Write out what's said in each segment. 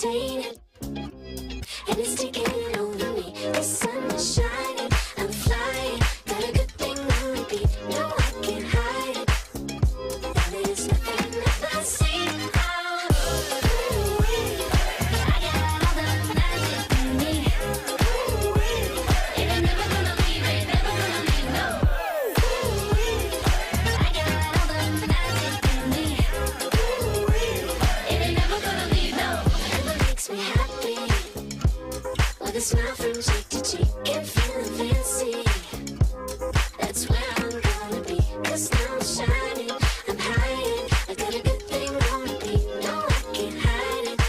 tainted, and it's taking over me. The sun is shining, I'm flying, got a good thing on repeat. No, I can't hide it. There's nothing that I see. I got all the magic in me. And I'm never gonna leave it, never gonna leave, no. I got all the magic in me. And I'm never gonna leave, no. Whatever makes me happy, with a smile from cheek to cheek, and feeling fancy. That's where I'm gonna be, 'cause now I'm shining, I'm hiding, I got a good thing on repeat. No, I can't hide it,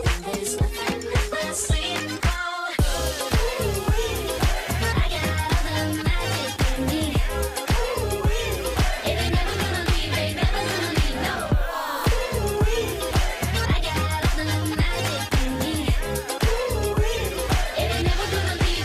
and there's nothing up my sleeve. I got all the magic in me, and I'm never gonna leave, ain't never gonna leave, no. I got all the magic in me, and I'm never gonna leave.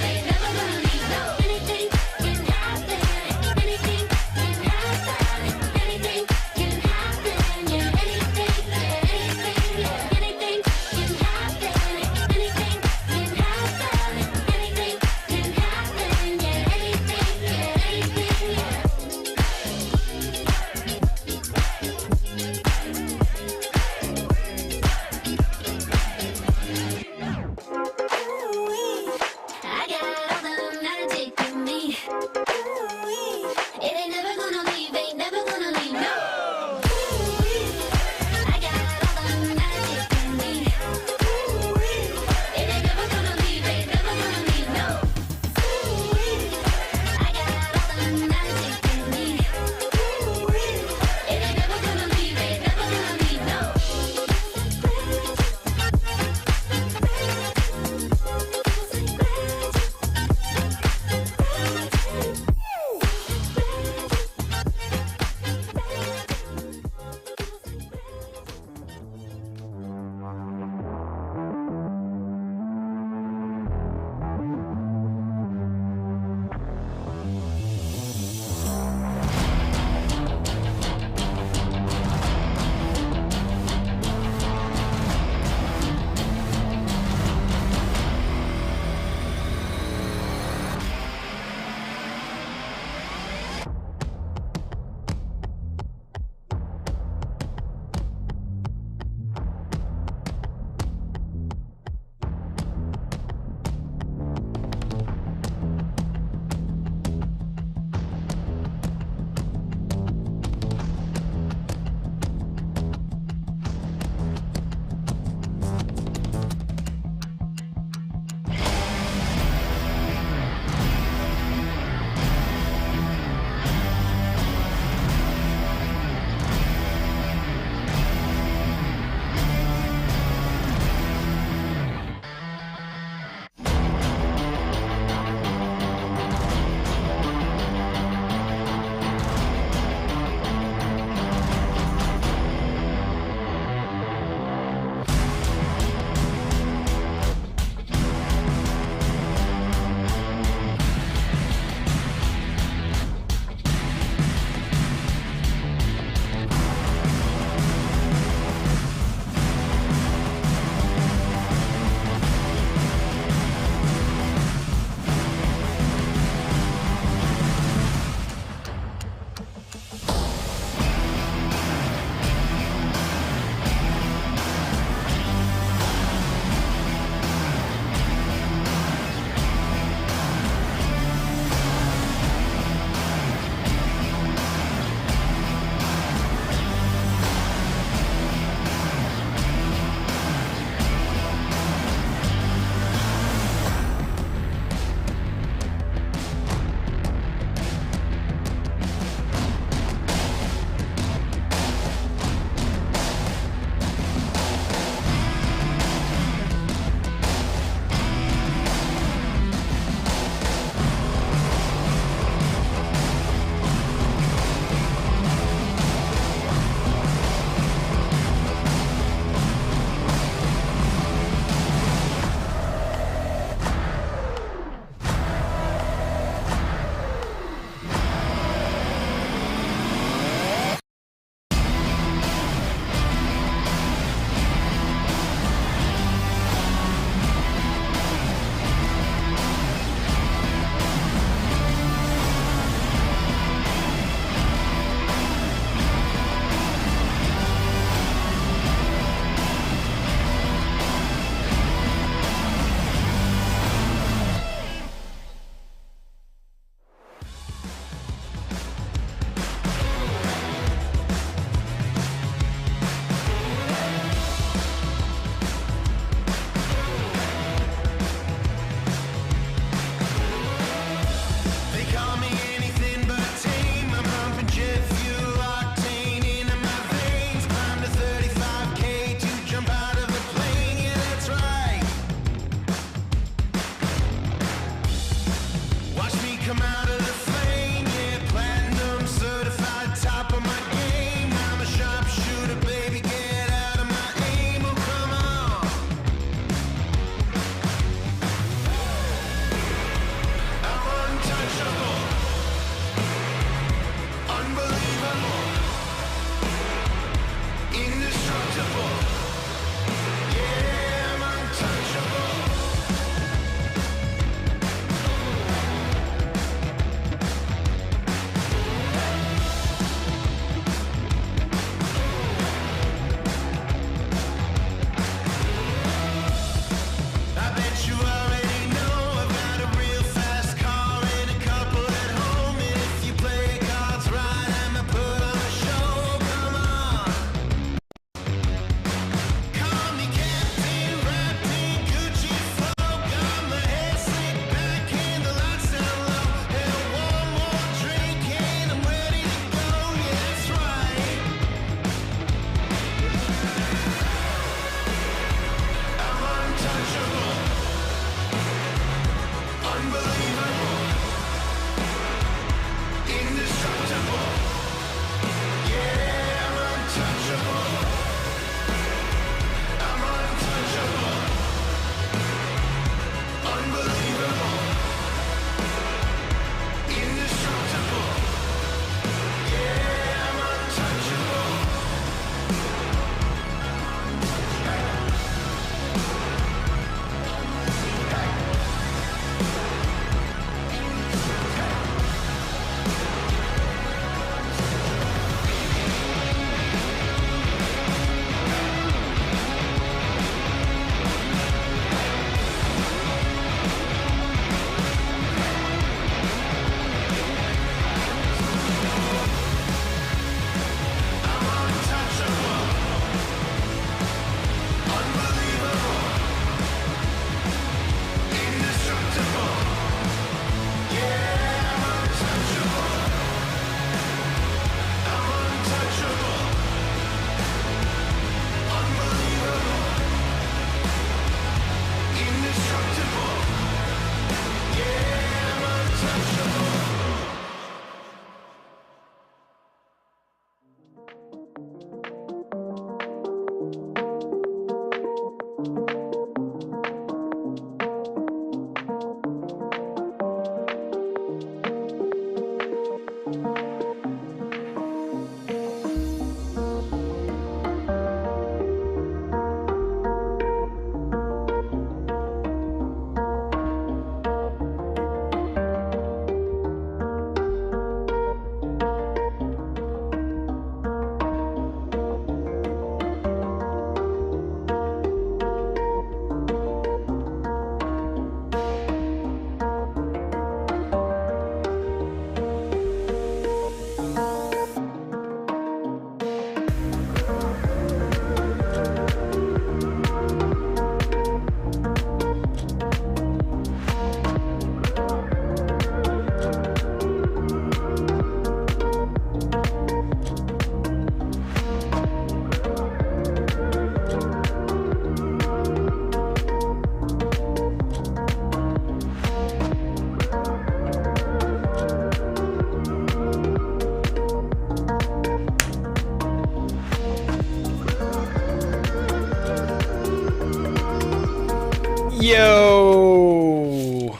Yo!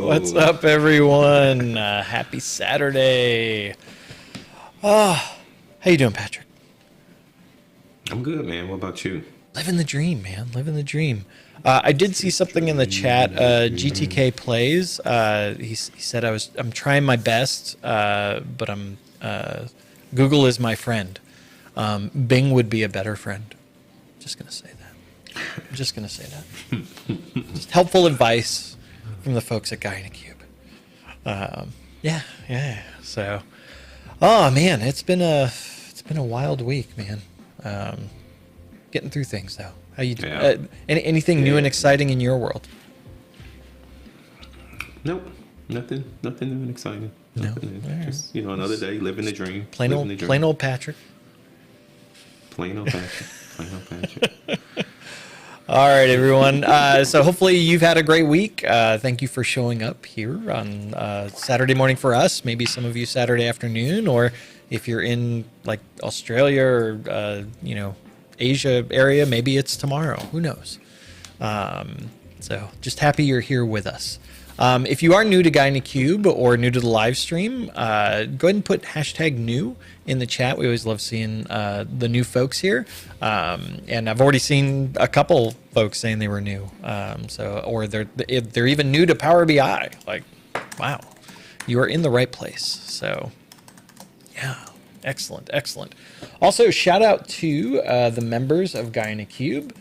What's up, everyone? Happy Saturday. How you doing, Patrick? I'm good, man. What about you? Living the dream, man. Living the dream. I did see something in the chat. GTK Plays. He said I'm trying my best, but I'm Google is my friend. Bing would be a better friend. Just gonna say that. I'm just gonna say that. Just helpful advice from the folks at Guy in a Cube. Yeah. So, oh man, it's been a wild week, man. Getting through things though. How you doing? Yeah. Anything new and exciting in your world? Nope, nothing new and exciting. Nothing new. Right. Just another day, living the dream. Plain old Patrick. Plain old Patrick. All right, everyone. So hopefully you've had a great week. Thank you for showing up here on Saturday morning for us. Maybe some of you Saturday afternoon, or if you're in like Australia or Asia area, maybe it's tomorrow. Who knows? So just happy you're here with us. If you are new to Guy in a Cube or new to the live stream, go ahead and put #new in the chat. We always love seeing the new folks here. And I've already seen a couple folks saying they were new. Or they're even new to Power BI. Like, wow, you are in the right place. So, yeah, excellent. Also, shout out to the members of Guy in a Cube.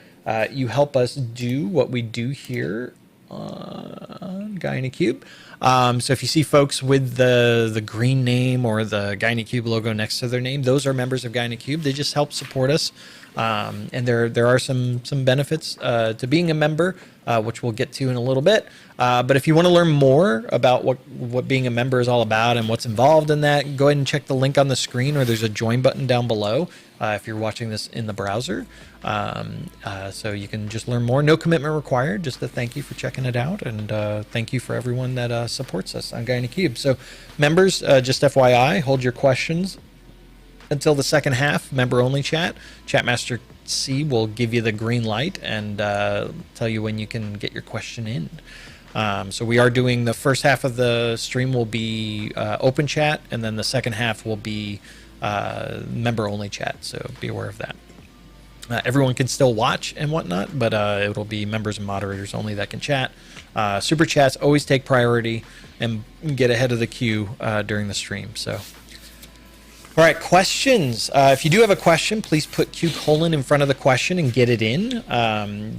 You help us do what we do here on Guy in a Cube. So if you see folks with the green name or the Guy in a Cube logo next to their name, those are members of Guy in a Cube. They just help support us. And there are some benefits to being a member, which we'll get to in a little bit. But if you want to learn more about what being a member is all about and what's involved in that, go ahead and check the link on the screen, or there's a join button down below if you're watching this in the browser. So you can just learn more. No commitment required. Just a thank you for checking it out, and thank you for everyone that supports us on Guy in a Cube. So members, just FYI, hold your questions until the second half, member-only chat. Chatmaster C will give you the green light and tell you when you can get your question in. So we are doing the first half of the stream will be open chat, and then the second half will be member-only chat, so be aware of that. Everyone can still watch and whatnot, but it'll be members and moderators only that can chat. Super chats always take priority and get ahead of the queue during the stream. So, all right, questions. If you do have a question, please put Q: in front of the question and get it in.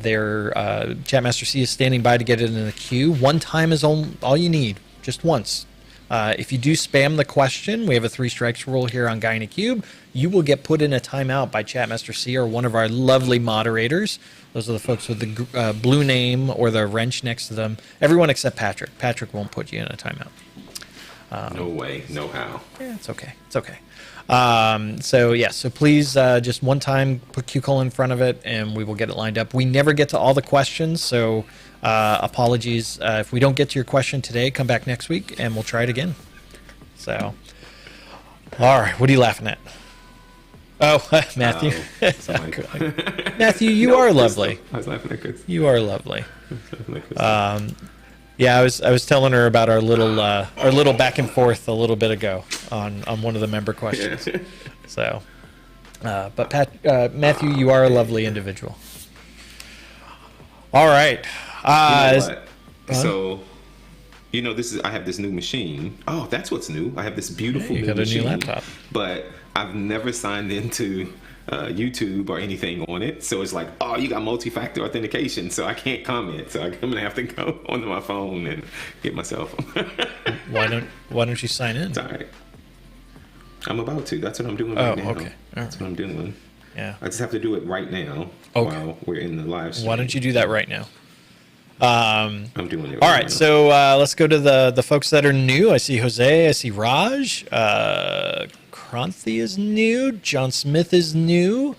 Chatmaster C is standing by to get it in the queue. One time is all you need, just once. If you do spam the question, we have a 3 strikes rule here on Guy in a Cube. You will get put in a timeout by Chatmaster C or one of our lovely moderators. Those are the folks with the blue name or the wrench next to them. Everyone except Patrick. Patrick won't put you in a timeout. No way, no how. Yeah, it's okay. It's okay. So please just one time put Q: in front of it, and we will get it lined up. We never get to all the questions, so apologies. If we don't get to your question today, come back next week, and we'll try it again. So, all right, what are you laughing at? Oh, Matthew. So I'm like, Matthew, you No, are Chris, lovely. I was laughing at Chris. You are lovely. I was laughing at Chris. Yeah, I was telling her about our little back and forth a little bit ago on one of the member questions. Yeah. So, but Matthew, you are a lovely individual. All right. You know what? So, I have this new machine. Oh, that's what's new. I have this beautiful You new got a machine. new laptop. But I've never signed into YouTube or anything on it. So it's like, oh, you got multi-factor authentication, so I can't comment. So I'm gonna have to go onto my phone and get myself. Why don't you sign in? It's all right. I'm about to. That's what I'm doing right now. Okay. That's what I'm doing. Yeah. I just have to do it right now while we're in the live stream. Why don't you do that right now? I'm doing it right All right, now. so let's go to the folks that are new. I see Jose. I see Raj. Kranthi is new. John Smith is new.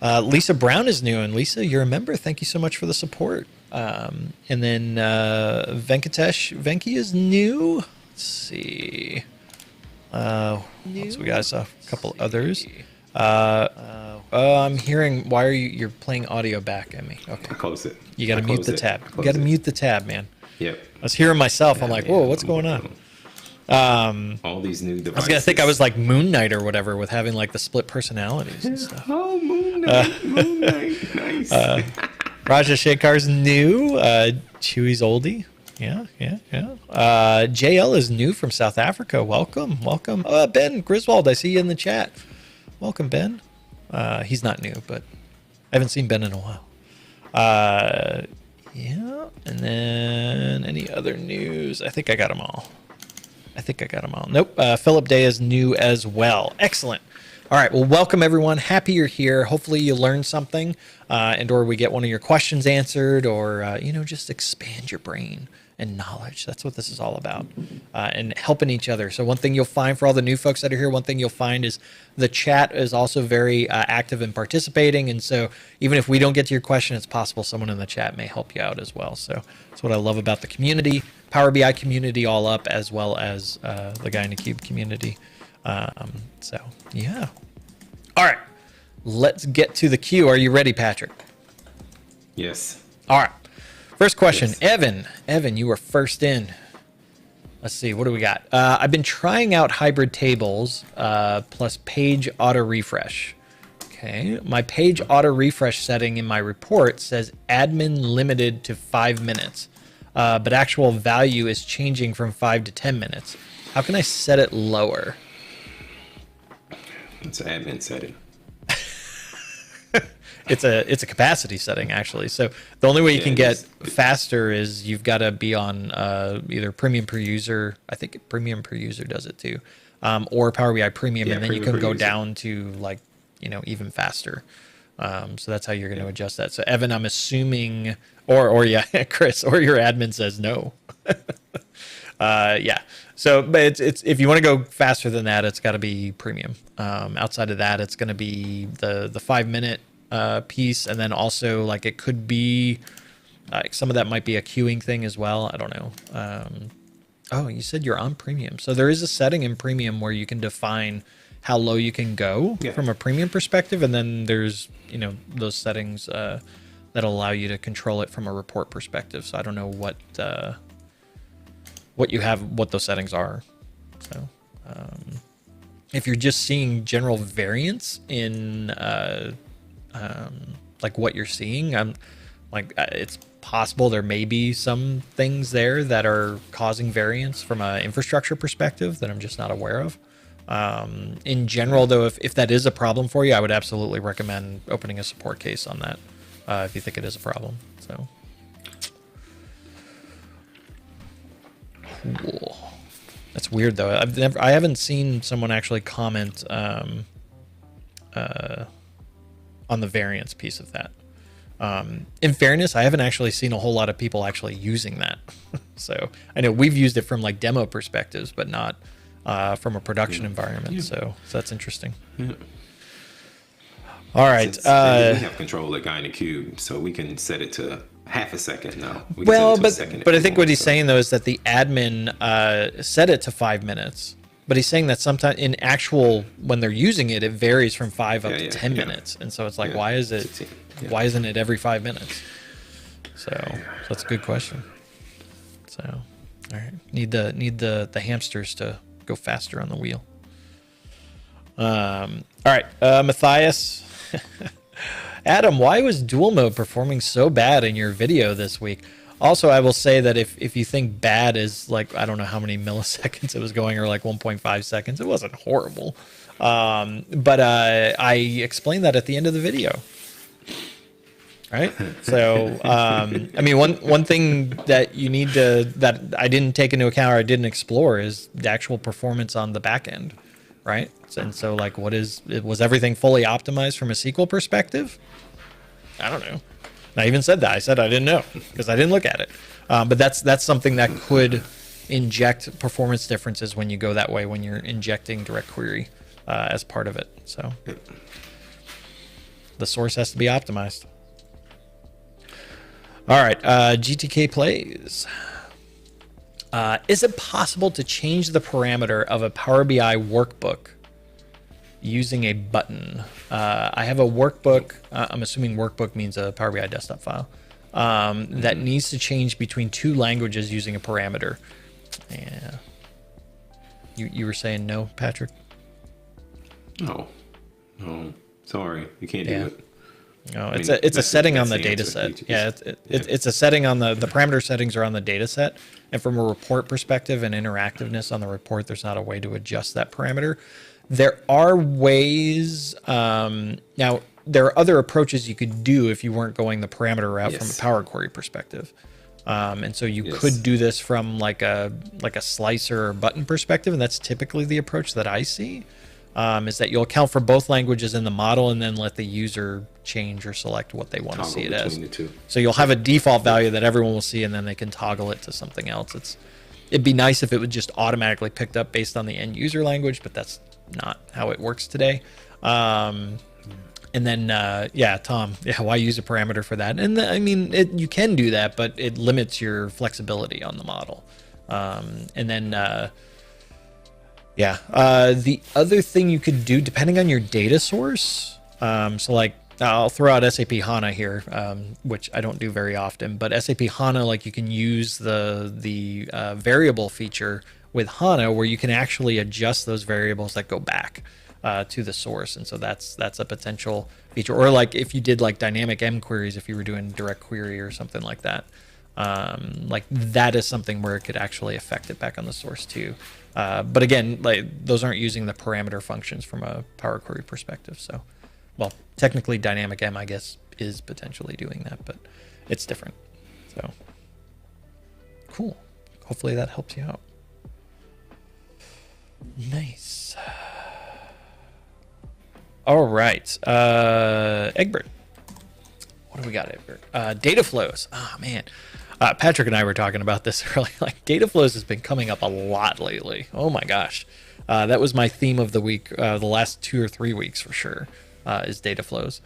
Lisa Brown is new. And Lisa, you're a member. Thank you so much for the support. And then Venki is new. Let's see. So we got a couple others. I'm hearing. Why are you're playing audio back at me? Okay. I close it. You got to mute the tab. You got to mute the tab, man. Yep. I was hearing myself. I'm like, whoa, what's going on? All these new devices. I was gonna think I was like Moon Knight or whatever with having like the split personalities and stuff. Oh, Moon Knight. Moon Knight. Nice. Raja Shekhar's new. Chewy's oldie. Yeah. JL is new from South Africa. Welcome. Ben Griswold, I see you in the chat. Welcome, Ben. He's not new, but I haven't seen Ben in a while. Yeah, and then any other news? I think I got them all. Nope. Philip Day is new as well. Excellent. All right. Well, welcome everyone. Happy you're here. Hopefully you learned something, or we get one of your questions answered, or just expand your brain and knowledge. That's what this is all about, and helping each other. So one thing you'll find for all the new folks that are here, one thing you'll find is the chat is also very active and participating. And so even if we don't get to your question, it's possible someone in the chat may help you out as well. So that's what I love about the community, Power BI community all up, as well as the Guy in the Cube community. So yeah. All right, let's get to the queue. Are you ready, Patrick? Yes. All right. First question, Yes. Evan, you were first in. Let's see, what do we got? I've been trying out hybrid tables plus page auto refresh. Okay, my page auto refresh setting in my report says admin limited to 5 minutes, but actual value is changing from 5 to 10 minutes. How can I set it lower? It's an admin setting. It's a capacity setting, actually. So the only way you can get faster is you've got to be on either Premium per user. I think Premium per user does it too, or Power BI Premium, and then you can go down to like even faster. So that's how you're going to adjust that. So Evan, I'm assuming, or yeah, Chris, or your admin says no. Yeah. So, but it's if you want to go faster than that, it's got to be Premium. Outside of that, it's going to be the 5 minute piece, and then also like it could be some of that might be a queuing thing as well. I don't know. Oh, you said you're on Premium, so there is a setting in Premium where you can define how low you can go from a Premium perspective, and then there's those settings that'll allow you to control it from a report perspective. So I don't know what you have, what those settings are. So if you're just seeing general variance in like what you're seeing, it's possible there may be some things there that are causing variance from an infrastructure perspective that I'm just not aware of. In general, though, if that is a problem for you, I would absolutely recommend opening a support case on that if you think it is a problem. So cool. That's weird though. I haven't seen someone actually comment on the variance piece of that. In fairness, I haven't actually seen a whole lot of people actually using that. So I know we've used it from like demo perspectives, but not from a production environment. So that's interesting. All right. We have control at Guy in the Cube, so we can set it to half a second now. Well, but I think what he's saying though is that the admin set it to 5 minutes, But he's saying that sometimes in actual, when they're using it, it varies from 5 up to 10 minutes. And so it's like, why is it, why isn't it every 5 minutes? So that's a good question. So, all right. Need the hamsters to go faster on the wheel. All right. Matthias. Adam, why was dual mode performing so bad in your video this week? Also, I will say that if you think bad is like, I don't know how many milliseconds it was going, or like 1.5 seconds, it wasn't horrible. But I explained that at the end of the video. Right? So, I mean, one thing that you need to, that I didn't take into account or I didn't explore is the actual performance on the back end. Right? And so like, was everything fully optimized from a SQL perspective? I don't know. I even said that. I said I didn't know because I didn't look at it. But that's something that could inject performance differences when you go that way, when you're injecting direct query as part of it. So the source has to be optimized. All right, GTK plays. Is it possible to change the parameter of a Power BI workbook using a button? I have a workbook. I'm assuming workbook means a Power BI desktop file that needs to change between 2 languages using a parameter. Yeah. You were saying no, Patrick? No. Sorry, you can't do it. No, it's a setting on the data set. Yeah, it's a setting on the parameter settings are on the data set. And from a report perspective and interactiveness on the report, there's not a way to adjust that parameter. There are ways. Now, there are other approaches you could do if you weren't going the parameter route from a Power Query perspective. And so you could do this from like a slicer or button perspective. And that's typically the approach that I see. Is that you'll account for both languages in the model and then let the user change or select what they want to see it as. So you'll have a default value that everyone will see, and then they can toggle it to something else. It'd be nice if it would just automatically picked up based on the end user language, but that's not how it works today. And then, Tom, why use a parameter for that? And I mean, you can do that, but it limits your flexibility on the model. And then, the other thing you could do, depending on your data source, so like I'll throw out SAP HANA here, which I don't do very often, but SAP HANA, like you can use the variable feature with HANA where you can actually adjust those variables that go back to the source, and so that's a potential feature. Or like if you did like dynamic M queries, if you were doing direct query or something like that, like that is something where it could actually affect it back on the source too. But again, like those aren't using the parameter functions from a Power Query perspective. So, well, technically Dynamic M, I guess, is potentially doing that, but it's different. So, cool. Hopefully that helps you out. Nice. All right. Egbert. What do we got, Egbert? Dataflows. Oh, man. Patrick and I were talking about this earlier. Like, Dataflows has been coming up a lot lately. Oh my gosh. That was my theme of the week, the last 2 or 3 weeks for sure, is Dataflows.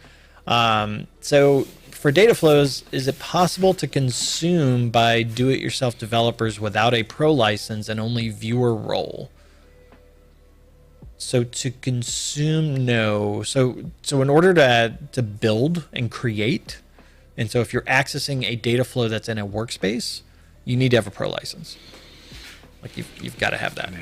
So for Dataflows, is it possible to consume by do-it-yourself developers without a pro license and only viewer role? So to consume, no. So in order to build and create, and so if you're accessing a data flow that's in a workspace, you need to have a pro license. Like you've got to have that.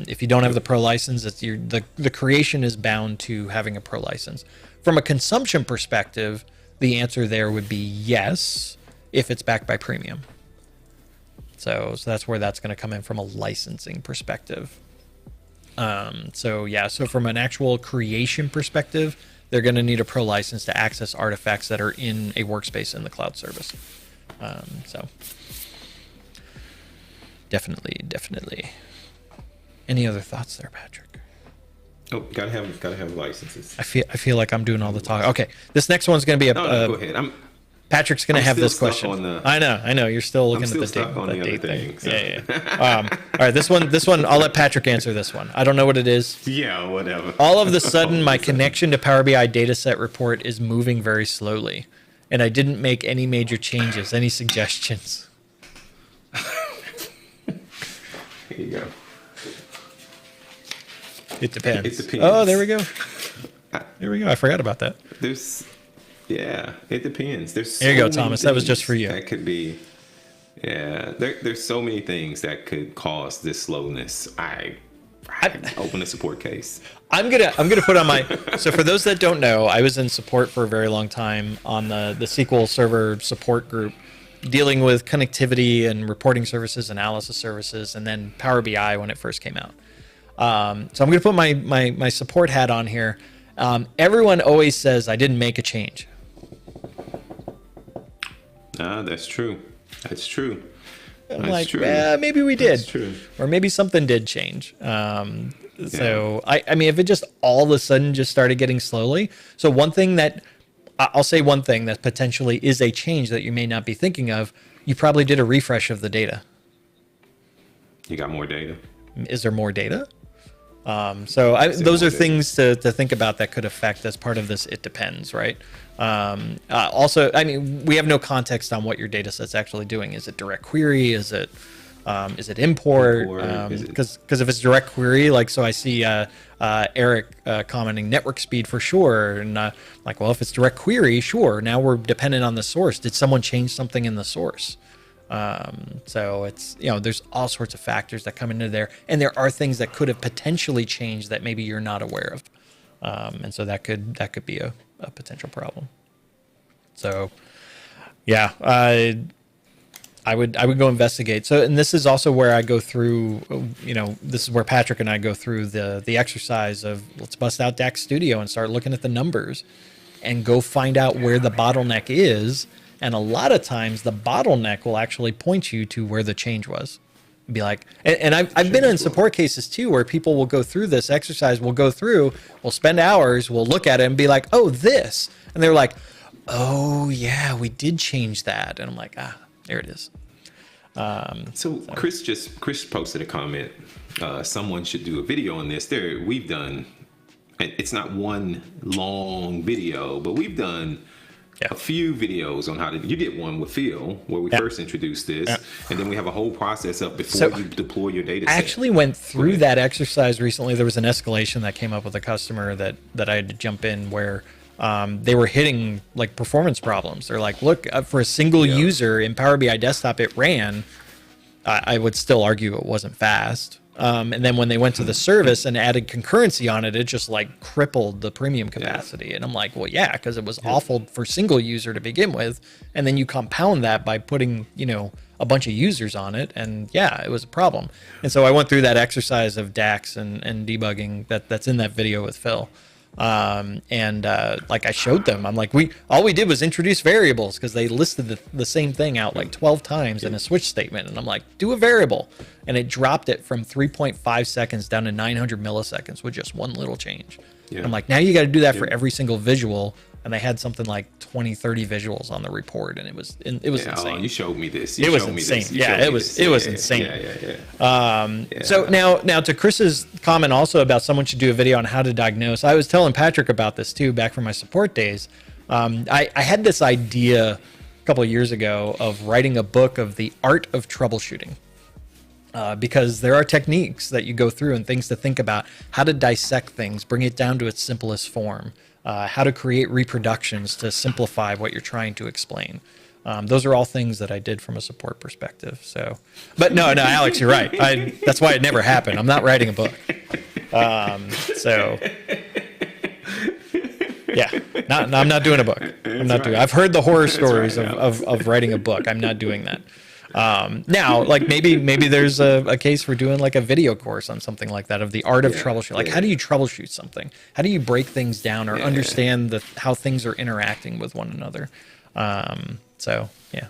If you don't have the pro license, it's the creation is bound to having a pro license. From a consumption perspective, the answer there would be yes, if it's backed by premium. So that's where that's going to come in from a licensing perspective. So from an actual creation perspective, they're going to need a pro license to access artifacts that are in a workspace in the cloud service. So definitely. Any other thoughts there, Patrick? Oh, gotta have licenses. I feel like I'm doing all the talk. Okay, this next one's going to be go ahead. Patrick's going to have this question. I know. You're still looking at the stuck on the other thing. So. Yeah. All right, this one, I'll let Patrick answer this one. I don't know what it is. Yeah, whatever. All of the sudden, my connection to Power BI dataset report is moving very slowly, and I didn't make any major changes. Any suggestions? Here you go. It depends. It depends. Oh, there we go. There we go. I forgot about that. It depends. There's There you go, so many Thomas. That was just things for you. That could be, there's so many things that could cause this slowness. I open a support case. I'm gonna put on my. So for those that don't know, I was in support for a very long time on the SQL Server support group, dealing with connectivity and reporting services, analysis services, and then Power BI when it first came out. So I'm gonna put my support hat on here. Everyone always says I didn't make a change. That's true. That's true. I'm That's like, true. yeah, maybe we did. That's true. Or maybe something did change. So I mean, if it just all of a sudden just started getting slowly. So one thing that I'll say one thing that potentially is a change that you may not be thinking of, you probably did a refresh of the data. You got more data. Is there more data? Those are things to think about that could affect as part of this. It depends, right? Also, I mean, we have no context on what your data set's actually doing. Is it direct query? Is it import? Because if it's direct query, like, so I see Eric commenting network speed for sure. And like, well, if it's direct query, sure. Now we're dependent on the source. Did someone change something in the source? So it's, there's all sorts of factors that come into there, and there are things that could have potentially changed that maybe you're not aware of. And so that could be a potential problem. So yeah, I would go investigate. So, and this is also where I go through, this is where Patrick and I go through the exercise of, let's bust out DAX Studio and start looking at the numbers and go find out where the bottleneck is. And a lot of times the bottleneck will actually point you to where the change was. Be like, and I've been in support cases too, where people will go through this exercise, we'll spend hours, we'll look at it and be like, oh, this. And they're like, oh yeah, we did change that. And I'm like, there it is. So Chris posted a comment. Someone should do a video on this. We've done, it's not one long video, but we've done a few videos on how to. You did one with Phil where we first introduced this, and then we have a whole process up before you deploy your data set. I actually went through that exercise recently. There was an escalation that came up with a customer that I had to jump in where they were hitting like performance problems. They're like, look, for a single user in Power BI Desktop, it ran. I would still argue it wasn't fast. And then when they went to the service and added concurrency on it, it just like crippled the premium capacity. And I'm like, well, yeah, because it was awful for single user to begin with. And then you compound that by putting, a bunch of users on it. And yeah, it was a problem. And so I went through that exercise of DAX and debugging that's in that video with Phil. Like I showed them, I'm like, all we did was introduce variables because they listed the same thing out like 12 times in a switch statement. And I'm like, do a variable. And it dropped it from 3.5 seconds down to 900 milliseconds with just one little change. I'm like, now you got to do that for every single visual. And they had something like 20, 30 visuals on the report, and it was insane. Oh, you showed me this. It was insane. It was insane. So now to Chris's comment also about someone should do a video on how to diagnose. I was telling Patrick about this too back from my support days. I had this idea a couple of years ago of writing a book of the art of troubleshooting. Because there are techniques that you go through and things to think about, how to dissect things, bring it down to its simplest form, how to create reproductions to simplify what you're trying to explain. Those are all things that I did from a support perspective. So, but no, Alex, you're right. That's why it never happened. I'm not writing a book. Yeah, I'm not doing a book. I've heard the horror stories of writing a book. I'm not doing that. Now, like maybe there's a case for doing like a video course on something like that of the art of troubleshooting. Like, how do you troubleshoot something? How do you break things down or understand how things are interacting with one another? So yeah.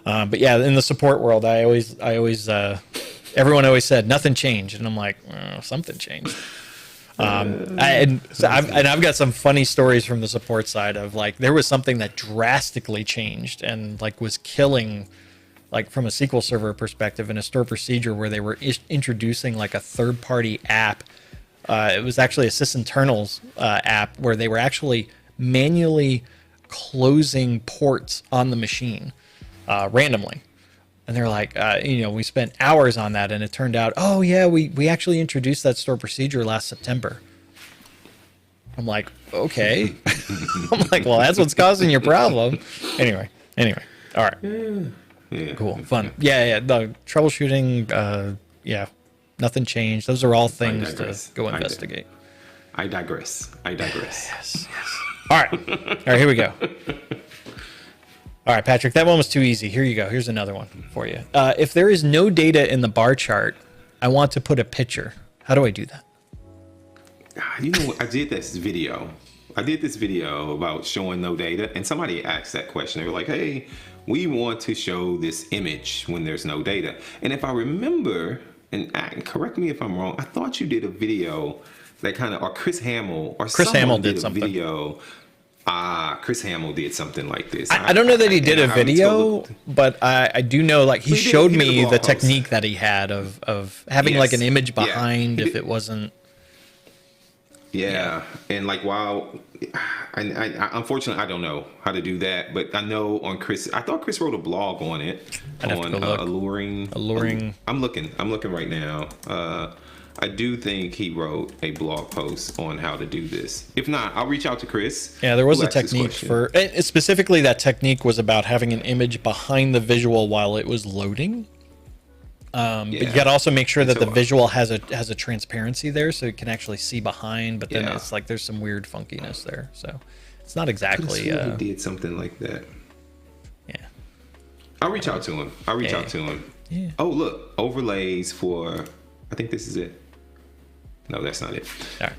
But yeah, in the support world, I always everyone always said nothing changed, and I'm like, something changed. I've got some funny stories from the support side of like there was something that drastically changed and like was killing, like from a SQL Server perspective in a store procedure where they were introducing like a third-party app. It was actually a sysinternals app where they were actually manually closing ports on the machine randomly. And they're like, we spent hours on that, and it turned out, oh yeah, we actually introduced that store procedure last September. I'm like, okay. I'm like, well, that's what's causing your problem. Anyway, all right. Yeah. Cool, fun. Yeah. The troubleshooting, nothing changed. Those are all things to go investigate. I digress. Yes. All right, here we go. All right, Patrick, that one was too easy. Here you go. Here's another one for you. If there is no data in the bar chart, I want to put a picture. How do I do that? You know what? I did this video about showing no data, and somebody asked that question. They were like, hey, we want to show this image when there's no data. And if I remember, and correct me if I'm wrong, I thought you did a video that kind of, or Chris Hamill did something. Video. Chris Hamill did something like this. I don't know that he did a video, but I do know, like, he showed me the technique that he had of having like an image behind if it wasn't. Yeah. And like, while I unfortunately I don't know how to do that, but I know on Chris, I thought Chris wrote a blog on it. I'd have to go look. Alluring. I'm looking right now. I do think he wrote a blog post on how to do this. If not, I'll reach out to Chris. Yeah, there was a technique for specifically, that technique was about having an image behind the visual while it was loading. But you got to also make sure that the visual has a transparency there, so you can actually see behind. But then it's like there's some weird funkiness there, so it's not exactly. He did something like that. Yeah, I'll reach out to him. Yeah. Oh, look, overlays for. I think this is it. No, that's not it.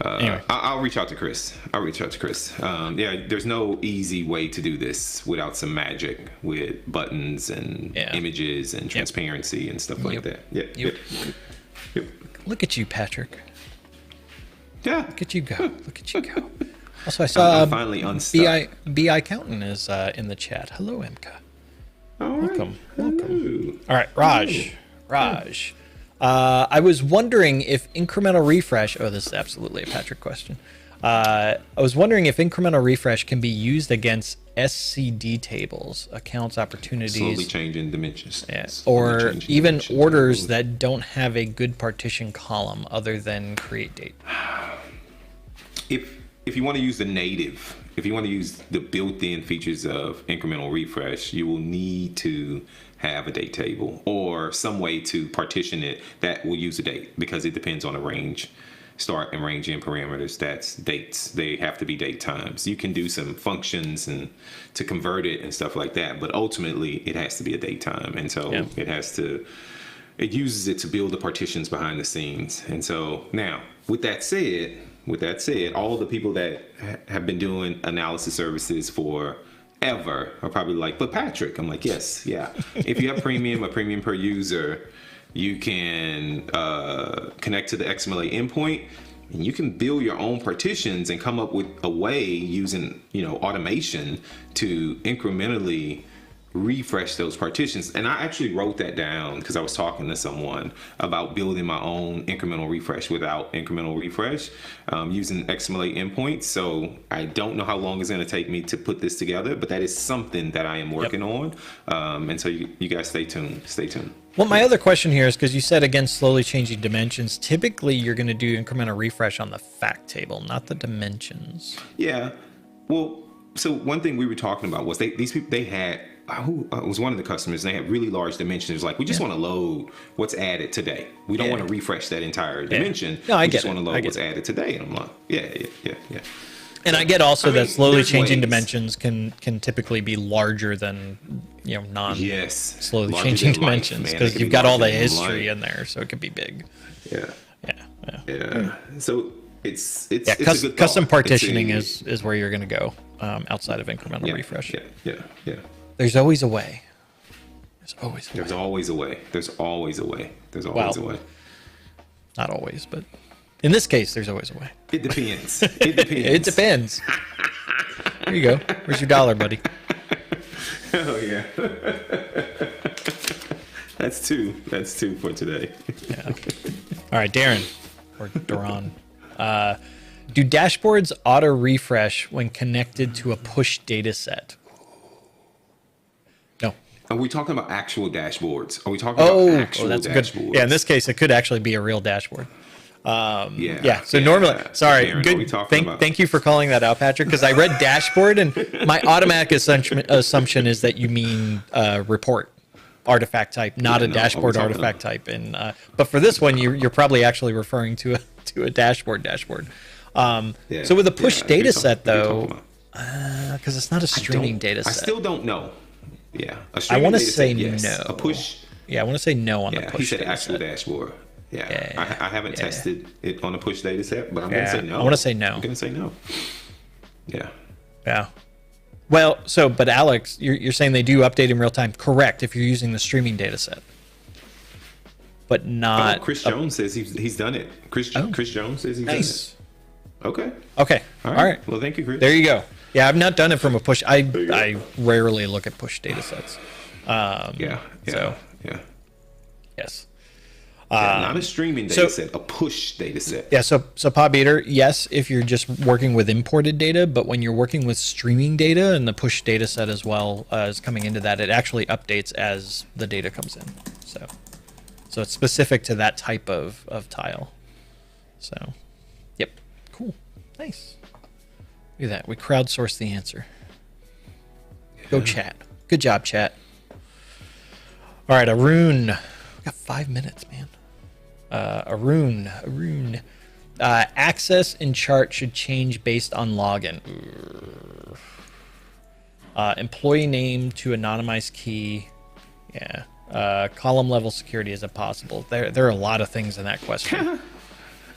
Anyway. I'll reach out to Chris. There's no easy way to do this without some magic with buttons and images and transparency and stuff like that. Yep. Look at you, Patrick. Yeah. Look at you go. Also, I saw I'm finally unstuck. BI Counting is in the chat. Hello, Emka. All right. Welcome. All right, Raj. I was wondering if incremental refresh. Oh, this is absolutely a Patrick question. I was wondering if incremental refresh can be used against SCD tables, accounts, opportunities, slowly changing dimensions, or even orders that don't have a good partition column other than create date. If you want to use the native, if you want to use the built-in features of incremental refresh, you will need to have a date table or some way to partition it that will use a date, because it depends on a range, start and range in parameters. That's dates. They have to be date times. You can do some functions and to convert it and stuff like that, but ultimately it has to be a date time. And so it uses it to build the partitions behind the scenes. And so now, with that said, all the people that have been doing analysis services for ever are probably like, but Patrick, I'm like, yes, yeah. If you have a premium per user, you can connect to the XMLA endpoint, and you can build your own partitions and come up with a way using automation to incrementally refresh those partitions. And I actually wrote that down because I was talking to someone about building my own incremental refresh without incremental refresh using XMLA endpoints. So I don't know how long it's going to take me to put this together, but that is something that I am working on. And so you guys stay tuned. Well, my other question here is, because you said against slowly changing dimensions, typically you're going to do incremental refresh on the fact table, not the dimensions. Yeah. Well, so one thing we were talking about was these people, they had, it was one of the customers, and they had really large dimensions. It was like, we just want to load what's added today. We don't want to refresh that entire dimension. No, we just want to load what's added today. And I'm like, yeah. And I get also that slowly changing dimensions can typically be larger than slowly changing dimensions, because you've got all the history in there, so it could be big. Yeah. So it's a good custom thought. partitioning is where you're going to go outside of incremental refresh. Yeah. There's always a way. There's always a way. Not always, but in this case, there's always a way. It depends. It depends. Here you go. Where's your $1, buddy? Oh yeah. That's two for today. Yeah. All right, Darren or Duran. Do dashboards auto refresh when connected to a push data set? No. Are we talking about actual dashboards? Are we talking about actual that's dashboards? good. Yeah, in this case, it could actually be a real dashboard. Yeah. So normally, sorry, Aaron, good. Thank you for calling that out, Patrick, because I read dashboard and my automatic assumption is that you mean report artifact type, not a dashboard artifact type. And but for this one, you're probably actually referring to a dashboard. So with a push data set though, because it's not a streaming data set. I still don't know. Yeah, I want to say yes. no. A push. Yeah, I want to say no on the push. He said data actual set. dashboard. Yeah, I haven't tested it on a push data set, but I'm gonna say no. I want to say no. I'm gonna say no. Yeah. Yeah. Well, but Alex, you're saying they do update in real time. Correct, if you're using the streaming data set. But not... Chris Jones says he's done it. Chris Jones says he's done it. Okay. All right. Well, thank you, Chris. There you go. Yeah, I've not done it from a push. I rarely look at push data sets. Yeah. Yes. Not a streaming data set, a push data set. Yeah, so Pod Beater, yes, if you're just working with imported data, but when you're working with streaming data and the push data set as well is coming into that, it actually updates as the data comes in. So it's specific to that type of tile. So, yep, cool, nice. Look at that, we crowdsourced the answer. Go chat. Good job, chat. All right, Arun. We got 5 minutes, man. Arun. Access in chart should change based on login. Employee name to anonymized key. Yeah. Column level security, is it possible? There are a lot of things in that question.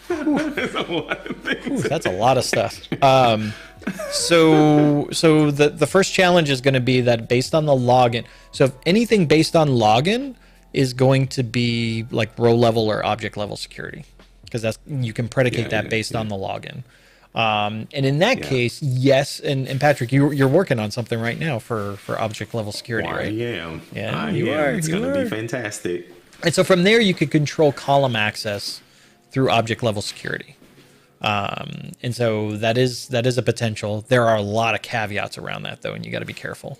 There's a lot of things. That's a lot of stuff. So the first challenge is going to be that based on the login. So if anything based on login is going to be like row level or object level security, because you can predicate that based on the login. And in that case, yes. And Patrick, you're working on something right now for object level security, right? I am. Yeah, I you am. are. It's You going to are. be fantastic. And so from there, you could control column access through object level security. And so that is a potential. There are a lot of caveats around that though, and you got to be careful.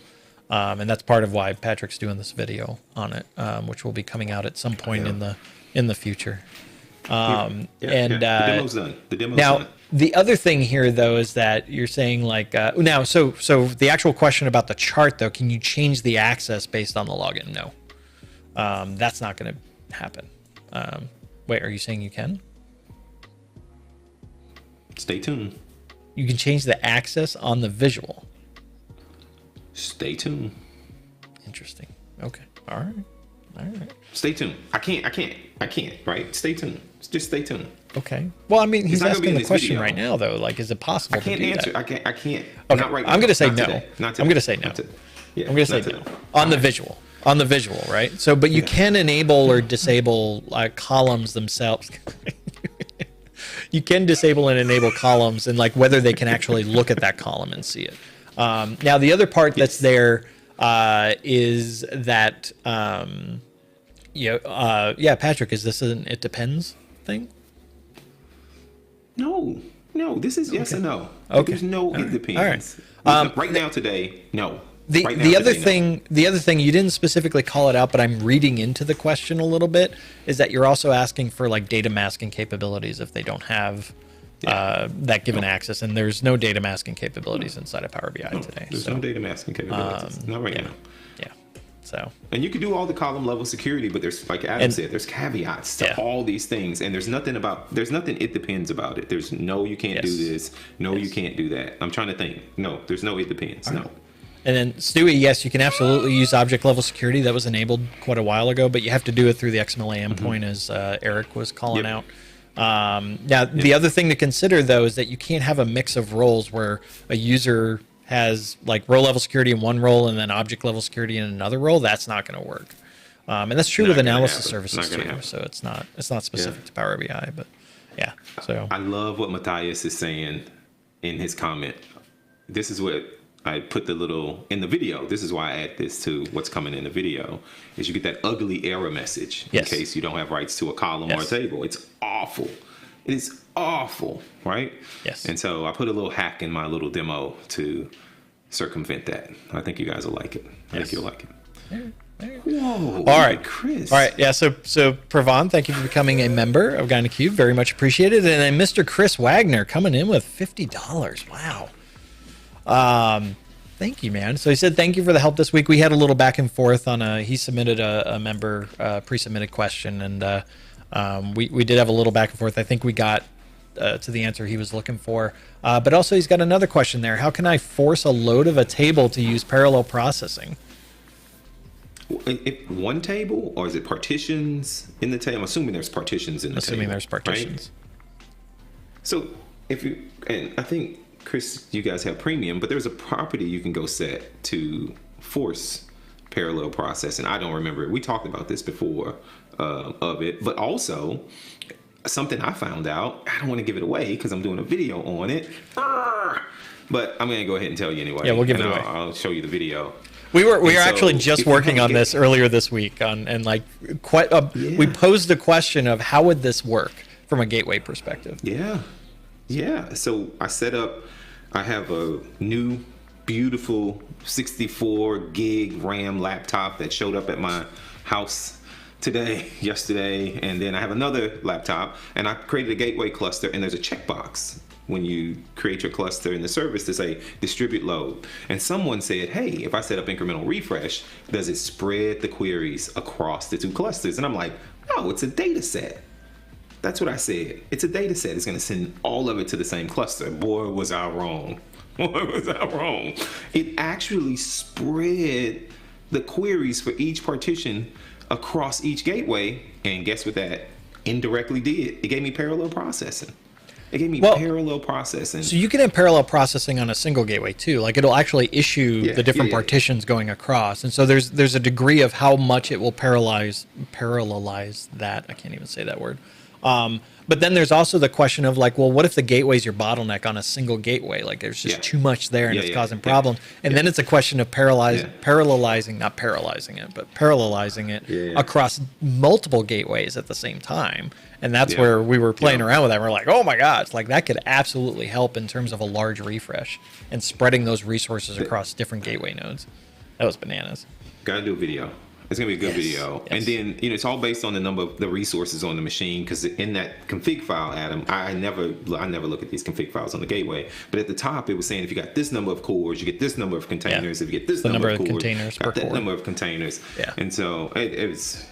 And that's part of why Patrick's doing this video on it, which will be coming out at some point in the future. The demo's done. Now, the other thing here though is that you're saying like now, so the actual question about the chart though, can you change the access based on the login? No, that's not going to happen. Wait, are you saying you can? Stay tuned. You can change the access on the visual. Stay tuned. Interesting. Okay. All right. Stay tuned. I can't. Right. Stay tuned. Just stay tuned. Okay. Well, I mean, he's not gonna be asking in the this question video. right now, though. Like, is it possible I can't to do answer. that? I can't. Okay. Not right now. I'm going to say Not no. today. Not today. I'm going to say no. Not today. Yeah, I'm going to say not no. today. On the visual. On the visual, right? So, but you can enable or disable columns themselves. You can disable and enable columns and like whether they can actually look at that column and see it. Now, the other part that's there is that, Patrick, is this an it depends thing? No, this is yes and no. Okay. There's no it depends. All right. Right now today, no. The other thing you didn't specifically call it out, but I'm reading into the question a little bit, is that you're also asking for like data masking capabilities if they don't have that given access, and there's no data masking capabilities inside of Power BI today. There's no data masking capabilities. Not right now. Yeah. So. And you can do all the column level security, but there's, like Adam said, there's caveats to all these things, and there's nothing it depends about it. There's no, you can't do this. No, you can't do that. I'm trying to think. No, there's no it depends. No. And then Stewie, yes, you can absolutely use object level security. That was enabled quite a while ago, but you have to do it through the XMLA endpoint, as Eric was calling out. Now, the other thing to consider, though, is that you can't have a mix of roles where a user has like row level security in one role and then object level security in another role. That's not going to work. And that's true with analysis services too. So it's not specific to Power BI, but yeah. So I love what Matthias is saying in his comment. This is what I put in the video. This is why I add this to what's coming in the video, is you get that ugly error message in case you don't have rights to a column or a table. It's awful. It is awful, right? Yes. And so I put a little hack in my little demo to circumvent that. I think you guys will like it. I think you'll like it. Whoa! All right, Chris. All right, yeah. So Pravon, thank you for becoming a member of Guy in the Cube. Very much appreciated. And then Mr. Chris Wagner coming in with $50. Wow. Thank you, man. So he said thank you for the help this week. We had a little back and forth on he submitted a member pre-submitted question, and we did have a little back and forth. I think we got to the answer he was looking for. But also he's got another question there. How can I force a load of a table to use parallel processing? One table, or is it partitions in the table? I'm assuming there's partitions in the table. Assuming there's partitions. Right? So if you, and I think, Chris, you guys have premium, but there's a property you can go set to force parallel processing. I don't remember it. We talked about this before of it, but also something I found out. I don't want to give it away because I'm doing a video on it. But I'm going to go ahead and tell you anyway. Yeah, we'll give it away. I'll show you the video. We were actually just working on this earlier this week we posed a question of how would this work from a gateway perspective. Yeah. So I set up. I have a new beautiful 64 gig RAM laptop that showed up at my house yesterday, and then I have another laptop, and I created a gateway cluster, and there's a checkbox when you create your cluster in the service to say distribute load. And someone said, hey, if I set up incremental refresh, does it spread the queries across the two clusters? And I'm like, no, it's a data set. That's what I said. It's a data set. It's going to send all of it to the same cluster. Boy, was I wrong. It actually spread the queries for each partition across each gateway. And guess what that indirectly did? It gave me parallel processing. Parallel processing. So you can have parallel processing on a single gateway too. Like it'll actually issue the different partitions going across. And so there's a degree of how much it will parallelize that. I can't even say that word. But then there's also the question of like, well, what if the gateway's your bottleneck on a single gateway? Like there's just too much there and it's causing problems. And then it's a question of parallelizing it across multiple gateways at the same time. And that's where we were playing around with that. We're like, oh my gosh, like that could absolutely help in terms of a large refresh and spreading those resources across different gateway nodes. That was bananas. Gotta do a video. It's gonna be a good video, and then it's all based on the number of the resources on the machine. Because in that config file, Adam, I never look at these config files on the gateway. But at the top, it was saying if you got this number of cores, you get this number of containers. If you get this number of cores, containers per that core. number of containers. And so it was.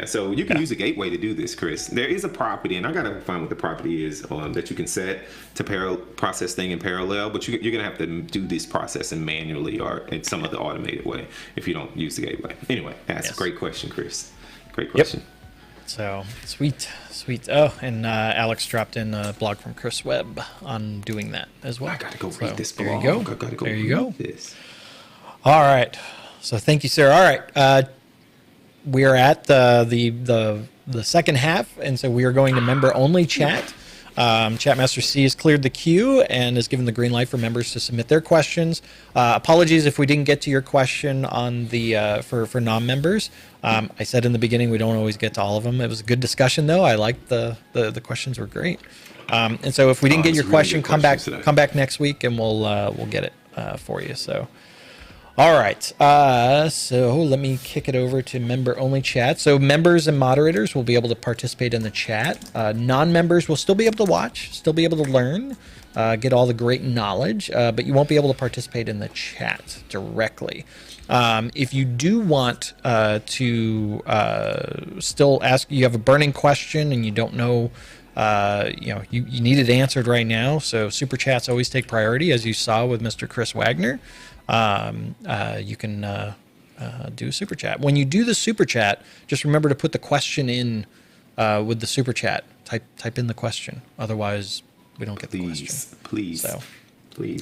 So you can use a gateway to do this, Chris. There is a property, and I gotta find what the property is that you can set to process thing in parallel. But you're gonna have to do this processing manually or in some other automated way if you don't use the gateway. Anyway, that's a great question, Chris. Great question. So sweet. Oh, and Alex dropped in a blog from Chris Webb on doing that as well. I gotta go read this blog. There you go. I gotta go there you go. This. All right. So thank you, sir. All right. We are at the second half, and so we are going to member-only chat. Chatmaster C has cleared the queue and has given the green light for members to submit their questions. Apologies if we didn't get to your question on the for non-members. I said in the beginning we don't always get to all of them. It was a good discussion, though. I liked the questions were great. And so if we didn't get your question, come back next week, and we'll get it for you. So. All right, so let me kick it over to member-only chat. So members and moderators will be able to participate in the chat. Non-members will still be able to watch, still be able to learn, get all the great knowledge, but you won't be able to participate in the chat directly. If you do want to still ask, you have a burning question and you don't know, you need it answered right now, so super chats always take priority, as you saw with Mr. Chris Wagner. You can do a super chat. When you do the super chat, just remember to put the question in with the super chat. Type in the question. Otherwise, we don't get the question. Please.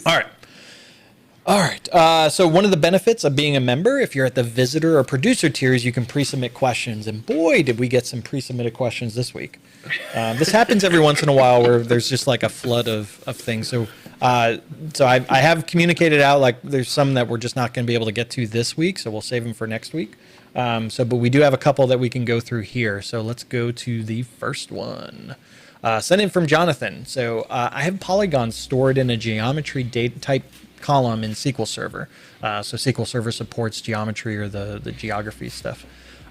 All right. So one of the benefits of being a member, if you're at the visitor or producer tiers, you can pre-submit questions. And boy, did we get some pre-submitted questions this week. This happens every once in a while where there's just like a flood of things. So I have communicated out, like there's some that we're just not going to be able to get to this week. So we'll save them for next week. But we do have a couple that we can go through here. So let's go to the first one. Sent in from Jonathan. So I have polygons stored in a geometry data type column in SQL Server. So SQL Server supports geometry or the geography stuff.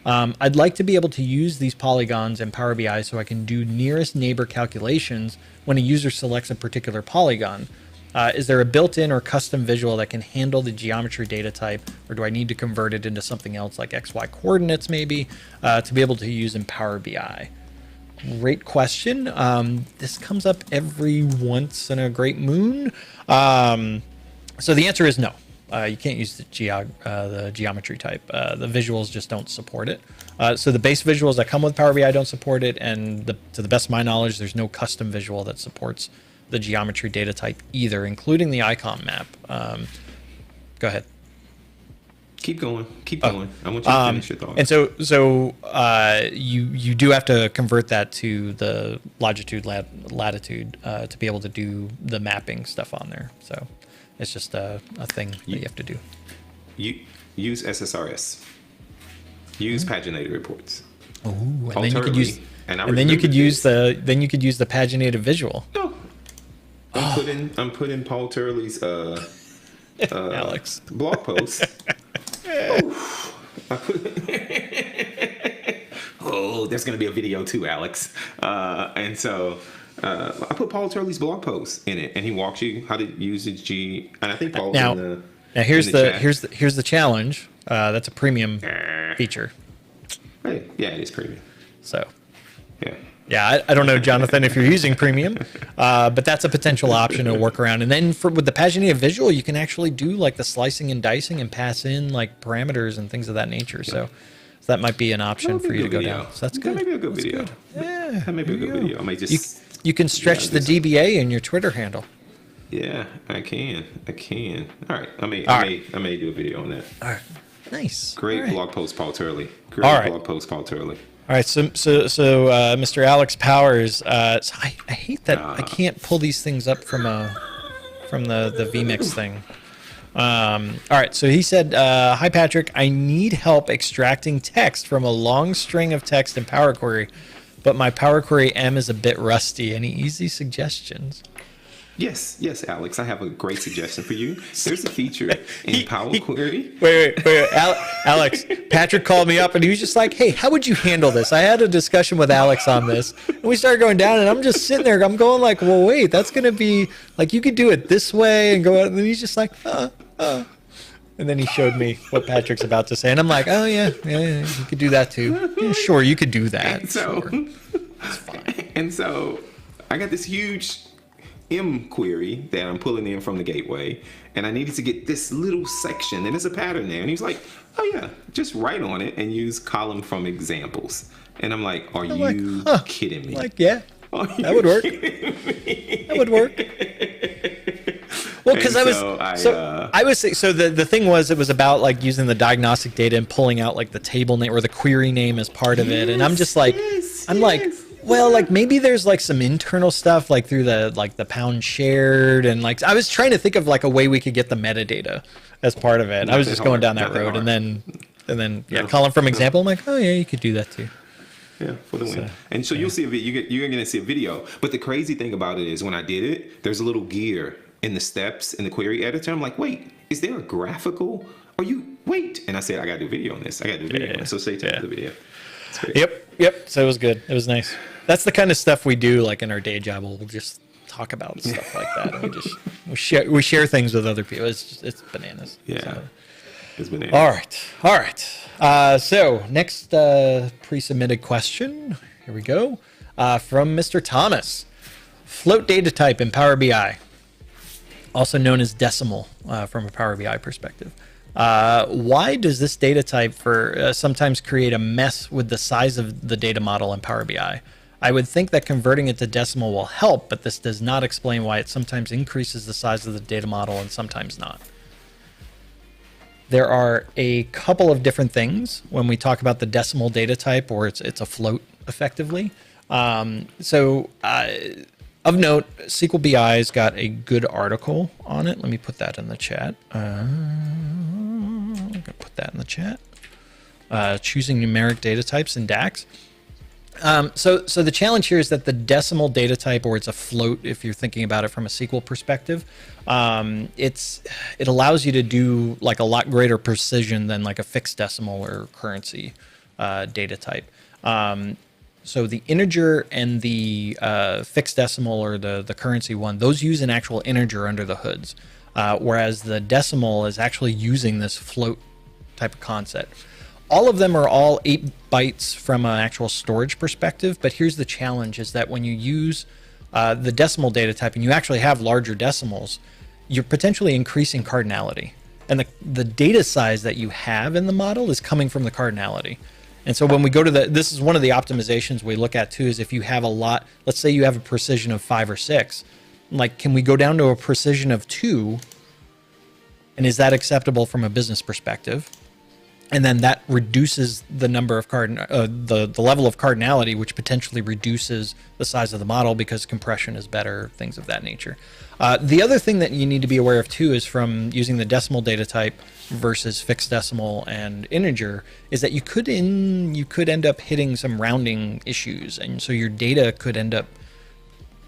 I'd like to be able to use these polygons in Power BI so I can do nearest neighbor calculations when a user selects a particular polygon. Is there a built-in or custom visual that can handle the geometry data type, or do I need to convert it into something else like XY coordinates maybe to be able to use in Power BI? Great question. This comes up every once in a great moon. So the answer is no. You can't use the geometry type. The visuals just don't support it. So the base visuals that come with Power BI don't support it, and to the best of my knowledge, there's no custom visual that supports the geometry data type either, including the icon map. Go ahead. Keep going. Keep going. I want you to finish your thought. And so you do have to convert that to the longitude, latitude to be able to do the mapping stuff on there. So it's just a thing that you have to do. You use SSRS. Use paginated reports. Oh, and then you could use then you could use the paginated visual. No. I'm putting Paul Turley's Alex blog post. There's gonna be a video too, Alex. And so I put Paul Turley's blog post in it, and he walks you how to use the G. And I think Paul's now, in the now here's in the chat. here's the challenge. That's a premium feature. Hey, yeah, it is premium. So Yeah. yeah, I don't know, Jonathan, if you're using premium, but that's a potential option to work around. And then with the paginated visual, you can actually do like the slicing and dicing and pass in like parameters and things of that nature. So that might be an option for you to go down. So that's good. That may be a good video. Yeah, That may be a good video. I may just. you can stretch the DBA in your Twitter handle. Yeah, I can. All right. I may do a video on that. All right. Nice. Great blog post, Paul Turley. Great All right. blog post, Paul Turley. All right, so Mr. Alex Powers, so I hate that I can't pull these things up from the vMix thing. All right, so he said, "Hi Patrick, I need help extracting text from a long string of text in Power Query, but my Power Query M is a bit rusty. Any easy suggestions?" Yes, Alex. I have a great suggestion for you. There's a feature in Power Query. Wait, Alex. Patrick called me up and he was just like, "Hey, how would you handle this?" I had a discussion with Alex on this, and we started going down, and I'm just sitting there. I'm going like, "Well, wait, that's gonna be like you could do it this way and go out." And then he's just like, And then he showed me what Patrick's about to say, and I'm like, "Oh yeah, you could do that too. Yeah, sure, you could do that." And so, sure. It's fine. And so, I got this huge M query that I'm pulling in from the gateway, and I needed to get this little section, and there's a pattern there. And he's like, "Oh yeah, just write on it and use column from examples." And I'm like, "Are you kidding me?" Like, yeah, that would work. That would work. Well, because I was so the thing was, it was about like using the diagnostic data and pulling out like the table name or the query name as part of it, and I'm just like, well, like maybe there's like some internal stuff like through the pound shared, and like I was trying to think of like a way we could get the metadata as part of it. I was just going down that road, and then column from example. I'm like, oh yeah, you could do that too. Yeah, for the win. And so you'll see you're gonna see a video. But the crazy thing about it is when I did it, there's a little gear in the steps in the query editor. I'm like, wait, is there a graphical? And I said, I gotta do a video on this. So stay tuned to the video. Yep. So it was good. It was nice. That's the kind of stuff we do, like in our day job. We'll just talk about stuff like that, and we share things with other people. It's bananas. Yeah, so. It's bananas. All right. So next pre-submitted question. Here we go from Mr. Thomas. Float data type in Power BI, also known as decimal from a Power BI perspective. Why does this data type sometimes create a mess with the size of the data model in Power BI? I would think that converting it to decimal will help, but this does not explain why it sometimes increases the size of the data model and sometimes not. There are a couple of different things when we talk about the decimal data type, or it's a float effectively. Of note, SQL BI's got a good article on it. Let me put that in the chat. I'm gonna put that in the chat. Choosing numeric data types in DAX. So the challenge here is that the decimal data type, or it's a float if you're thinking about it from a SQL perspective, it allows you to do like a lot greater precision than like a fixed decimal or currency data type. So the integer and the fixed decimal, or the currency one, those use an actual integer under the hoods, whereas the decimal is actually using this float type of concept. All of them are all 8 bytes from an actual storage perspective, but here's the challenge, is that when you use the decimal data type and you actually have larger decimals, you're potentially increasing cardinality. And the data size that you have in the model is coming from the cardinality. And so when we go to this is one of the optimizations we look at too, is if you have a lot, let's say you have a precision of 5 or 6, like, can we go down to a precision of 2? And is that acceptable from a business perspective? And then that reduces the number of the level of cardinality, which potentially reduces the size of the model because compression is better, things of that nature. The other thing that you need to be aware of too is from using the decimal data type versus fixed decimal and integer, is that you could end up hitting some rounding issues, and so your data could end up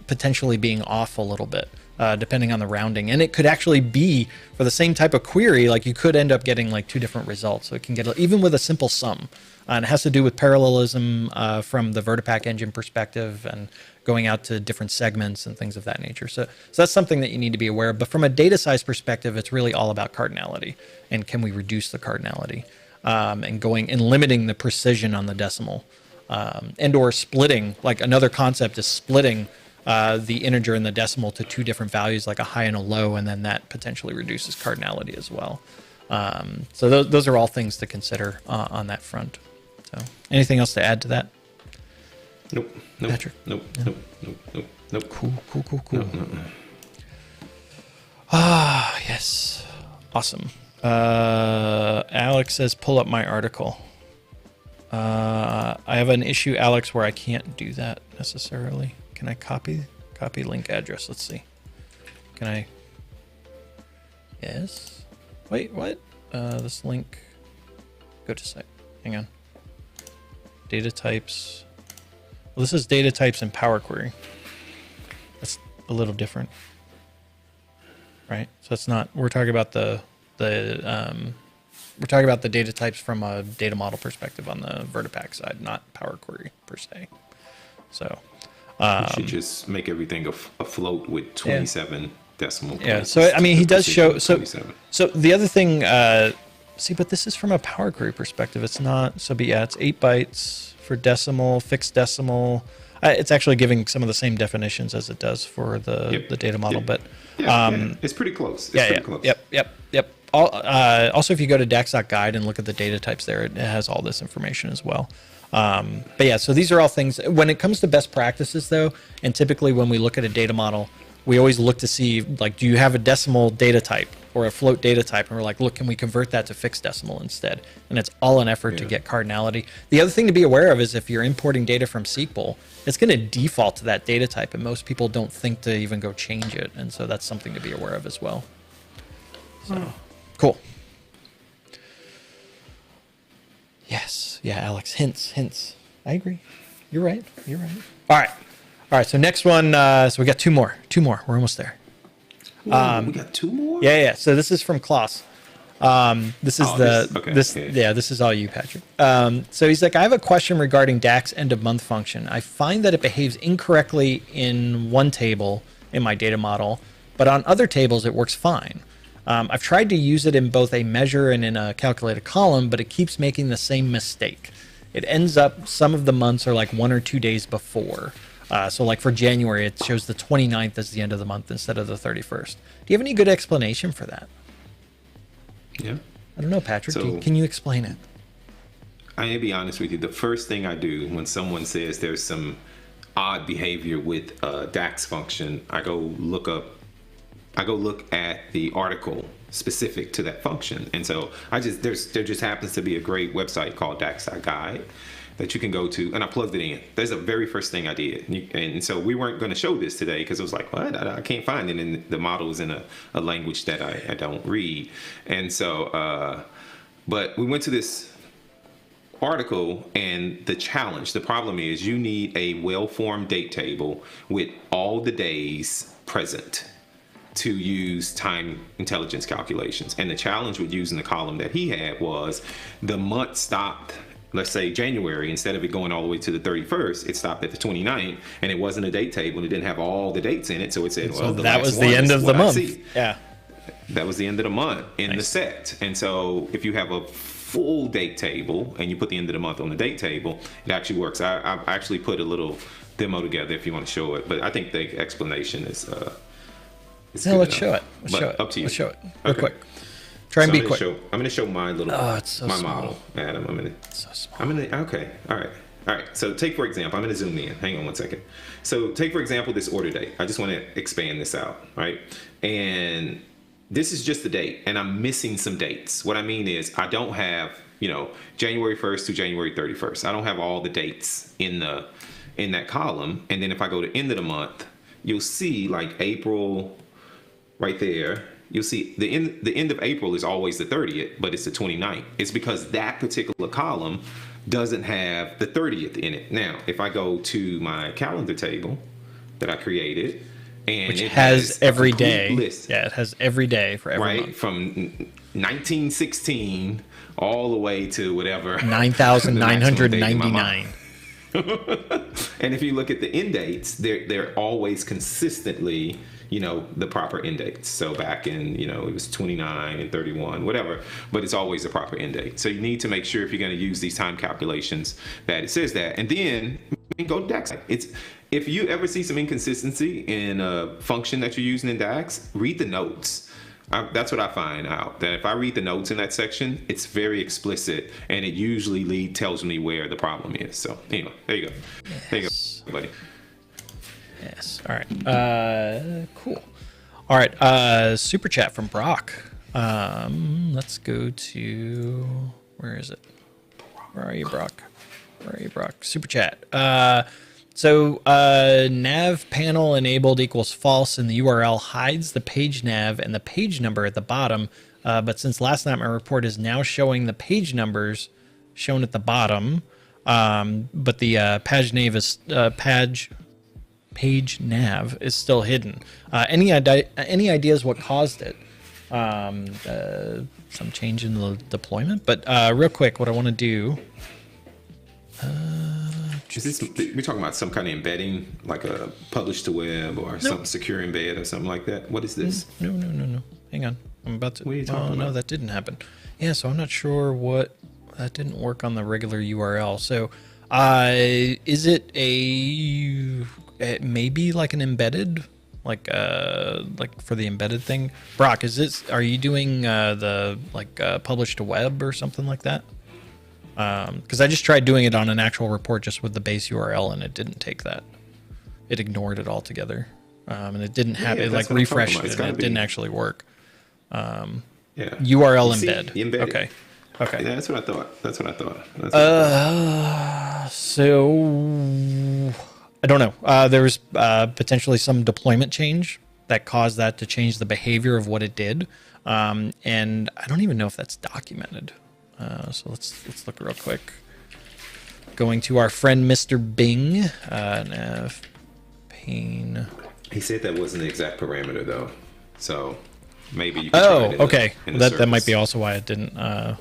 potentially being off a little bit. Depending on the rounding, and it could actually be for the same type of query, like you could end up getting like 2 different results. So it can get, even with a simple sum, and it has to do with parallelism from the Vertipack engine perspective and going out to different segments and things of that nature. So that's something that you need to be aware of. But from a data size perspective, it's really all about cardinality, and can we reduce the cardinality, and going and limiting the precision on the decimal, and or splitting. Like another concept is splitting the integer and the decimal to 2 different values, like a high and a low, and then that potentially reduces cardinality as well. So those are all things to consider on that front. So anything else to add to that? Nope. Patrick? Nope. Cool. No. Ah, yes. Awesome. Alex says, pull up my article. I have an issue, Alex, where I can't do that necessarily. Can I copy link address? Let's see. Can I? Yes. Wait, what? This link. Go to site. Hang on. Data types. Well, this is data types in Power Query. That's a little different, right? So it's not. We're talking about we're talking about the data types from a data model perspective on the Vertipack side, not Power Query per se. So. You should just make everything a float with 27 decimal places. Yeah. So I mean, he does show. So the other thing. See, but this is from a Power Query perspective. It's not. So, but yeah, it's 8 bytes for decimal, fixed decimal. It's actually giving some of the same definitions as it does for the data model, but it's pretty close. Pretty close. Yep. Also, if you go to dax.guide and look at the data types there, it has all this information as well. But yeah, so these are all things. When it comes to best practices, though, and typically when we look at a data model, we always look to see, like, do you have a decimal data type or a float data type? And we're like, look, can we convert that to fixed decimal instead? And it's all an effort to get cardinality. The other thing to be aware of is if you're importing data from SQL, it's going to default to that data type, and most people don't think to even go change it. And so that's something to be aware of as well. So, cool. Yes. Yeah, Alex. Hints. I agree. You're right. All right. So next one. So we got two more. We're almost there. Whoa, we got 2 more? Yeah. So this is from Klaus. This is this is all you, Patrick. So he's like, I have a question regarding DAX end of month function. I find that it behaves incorrectly in one table in my data model, but on other tables it works fine. I've tried to use it in both a measure and in a calculated column, but it keeps making the same mistake. It ends up, some of the months are like 1 or 2 days before. So like for January, it shows the 29th as the end of the month instead of the 31st. Do you have any good explanation for that? Yeah. I don't know, Patrick. Can you explain it? I may be honest with you. The first thing I do when someone says there's some odd behavior with DAX function, I go look at the article specific to that function. And so there just happens to be a great website called dax.guide that you can go to, and I plugged it in. There's the very first thing I did. And so we weren't going to show this today because it was like, what? I can't find it. And the model is in a language that I don't read. And so, but we went to this article and the challenge, the problem is you need a well-formed date table with all the days present to use time intelligence calculations. And the challenge with using the column that he had was the month stopped, let's say January, instead of it going all the way to the 31st, it stopped at the 29th, and it wasn't a date table, and it didn't have all the dates in it. So it said, well, that was the end of the month. Yeah. That was the end of the month in the set. And so if you have a full date table and you put the end of the month on the date table, it actually works. I've actually put a little demo together if you want to show it, but I think the explanation is no, let's show it. Up to you. Let's show it real quick. Try and be quick. I'm going to show my little my small model, Adam. It's so small. Okay. All right. So take, for example, I'm going to zoom in. Hang on one second. So take, for example, this order date. I just want to expand this out, right? And this is just the date, and I'm missing some dates. What I mean is I don't have, January 1st to January 31st. I don't have all the dates in that column. And then if I go to end of the month, you'll see like April right there. You'll see the end of April is always the 30th, but it's the 29th. It's because that particular column doesn't have the 30th in it. Now, if I go to my calendar table that I created, and which it has every day list, yeah, it has every day for every month. From 1916 all the way to whatever 9,999. And if you look at the end dates, they're always consistently, the proper end dates. So back in, it was 29 and 31, whatever, but it's always the proper end date. So you need to make sure if you're going to use these time calculations that it says that. And then go to DAX. If you ever see some inconsistency in a function that you're using in DAX, read the notes. That's what I find out, that if I read the notes in that section, it's very explicit, and it usually tells me where the problem is. So anyway, there you go. Yes. There you go, buddy. Yes. All right. Cool. All right. Super chat from Brock. Let's go to, where is it? Where are you, Brock? Super chat. So nav panel enabled equals false, and the URL hides the page nav and the page number at the bottom. But since last night my report is now showing the page numbers shown at the bottom, but the page nav is still hidden. Any ideas what caused it? Some change in the deployment, but real quick, what I want to do. We're talking about some kind of embedding, like a publish to web or some secure embed or something like that. What is this? No. Hang on. I'm about to. What are you talking about? No, that didn't happen. Yeah, so I'm not sure what. That didn't work on the regular URL. So, is it maybe like an embedded, like for the embedded thing? Brock, are you doing the publish to web or something like that? Because I just tried doing it on an actual report just with the base URL, and it didn't take that. It ignored it altogether, and it didn't have it like refreshed it. And it didn't actually work. URL embed. Okay. Yeah, that's what I thought. So I don't know. There was potentially some deployment change that caused that to change the behavior of what it did, and I don't even know if that's documented. So let's look real quick. Going to our friend Mr. Bing, nav pane. He said that wasn't the exact parameter though, so maybe you could try it okay. That might be also why it didn't. I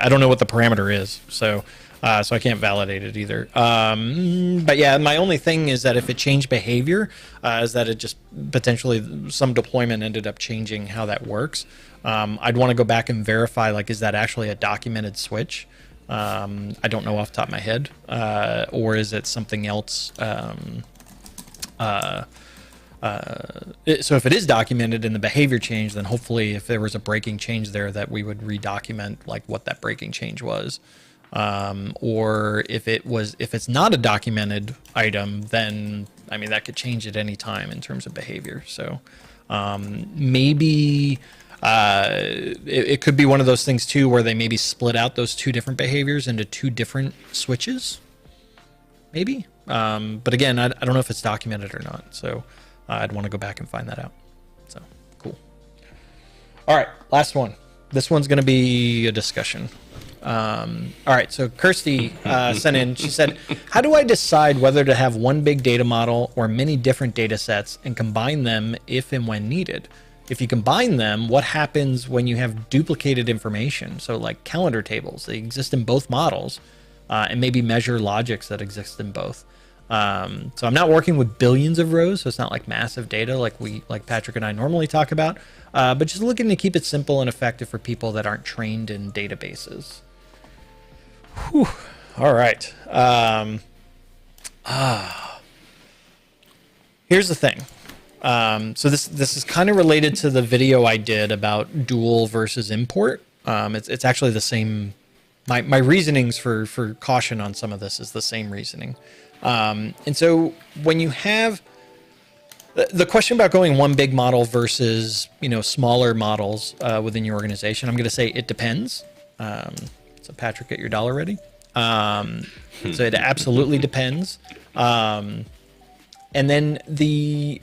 don't know what the parameter is, so I can't validate it either. But yeah, my only thing is that if it changed behavior, is that it just potentially some deployment ended up changing how that works. I'd want to go back and verify, like, is that actually a documented switch? I don't know off the top of my head, or is it something else? So if it is documented in the behavior change, then hopefully if there was a breaking change there, that we would redocument like what that breaking change was. Or if it's not a documented item, then I mean that could change at any time in terms of behavior. So maybe it could be one of those things too, where they maybe split out those two different behaviors into two different switches. Maybe, but again, I don't know if it's documented or not. So I'd want to go back and find that out. So cool. All right, last one. This one's going to be a discussion. All right, so Kirsty sent in, she said, how do I decide whether to have one big data model or many different data sets and combine them if and when needed? If you combine them, what happens when you have duplicated information? So like calendar tables, they exist in both models, and maybe measure logics that exist in both. So I'm not working with billions of rows, so it's not like massive data like Patrick and I normally talk about, but just looking to keep it simple and effective for people that aren't trained in databases. Whew. All right. Here's the thing. So this is kind of related to the video I did about dual versus import. It's actually the same. My reasonings for caution on some of this is the same reasoning. And so when you have the question about going one big model versus, smaller models within your organization, I'm going to say it depends. So Patrick, get your dollar ready. So it absolutely depends. And then the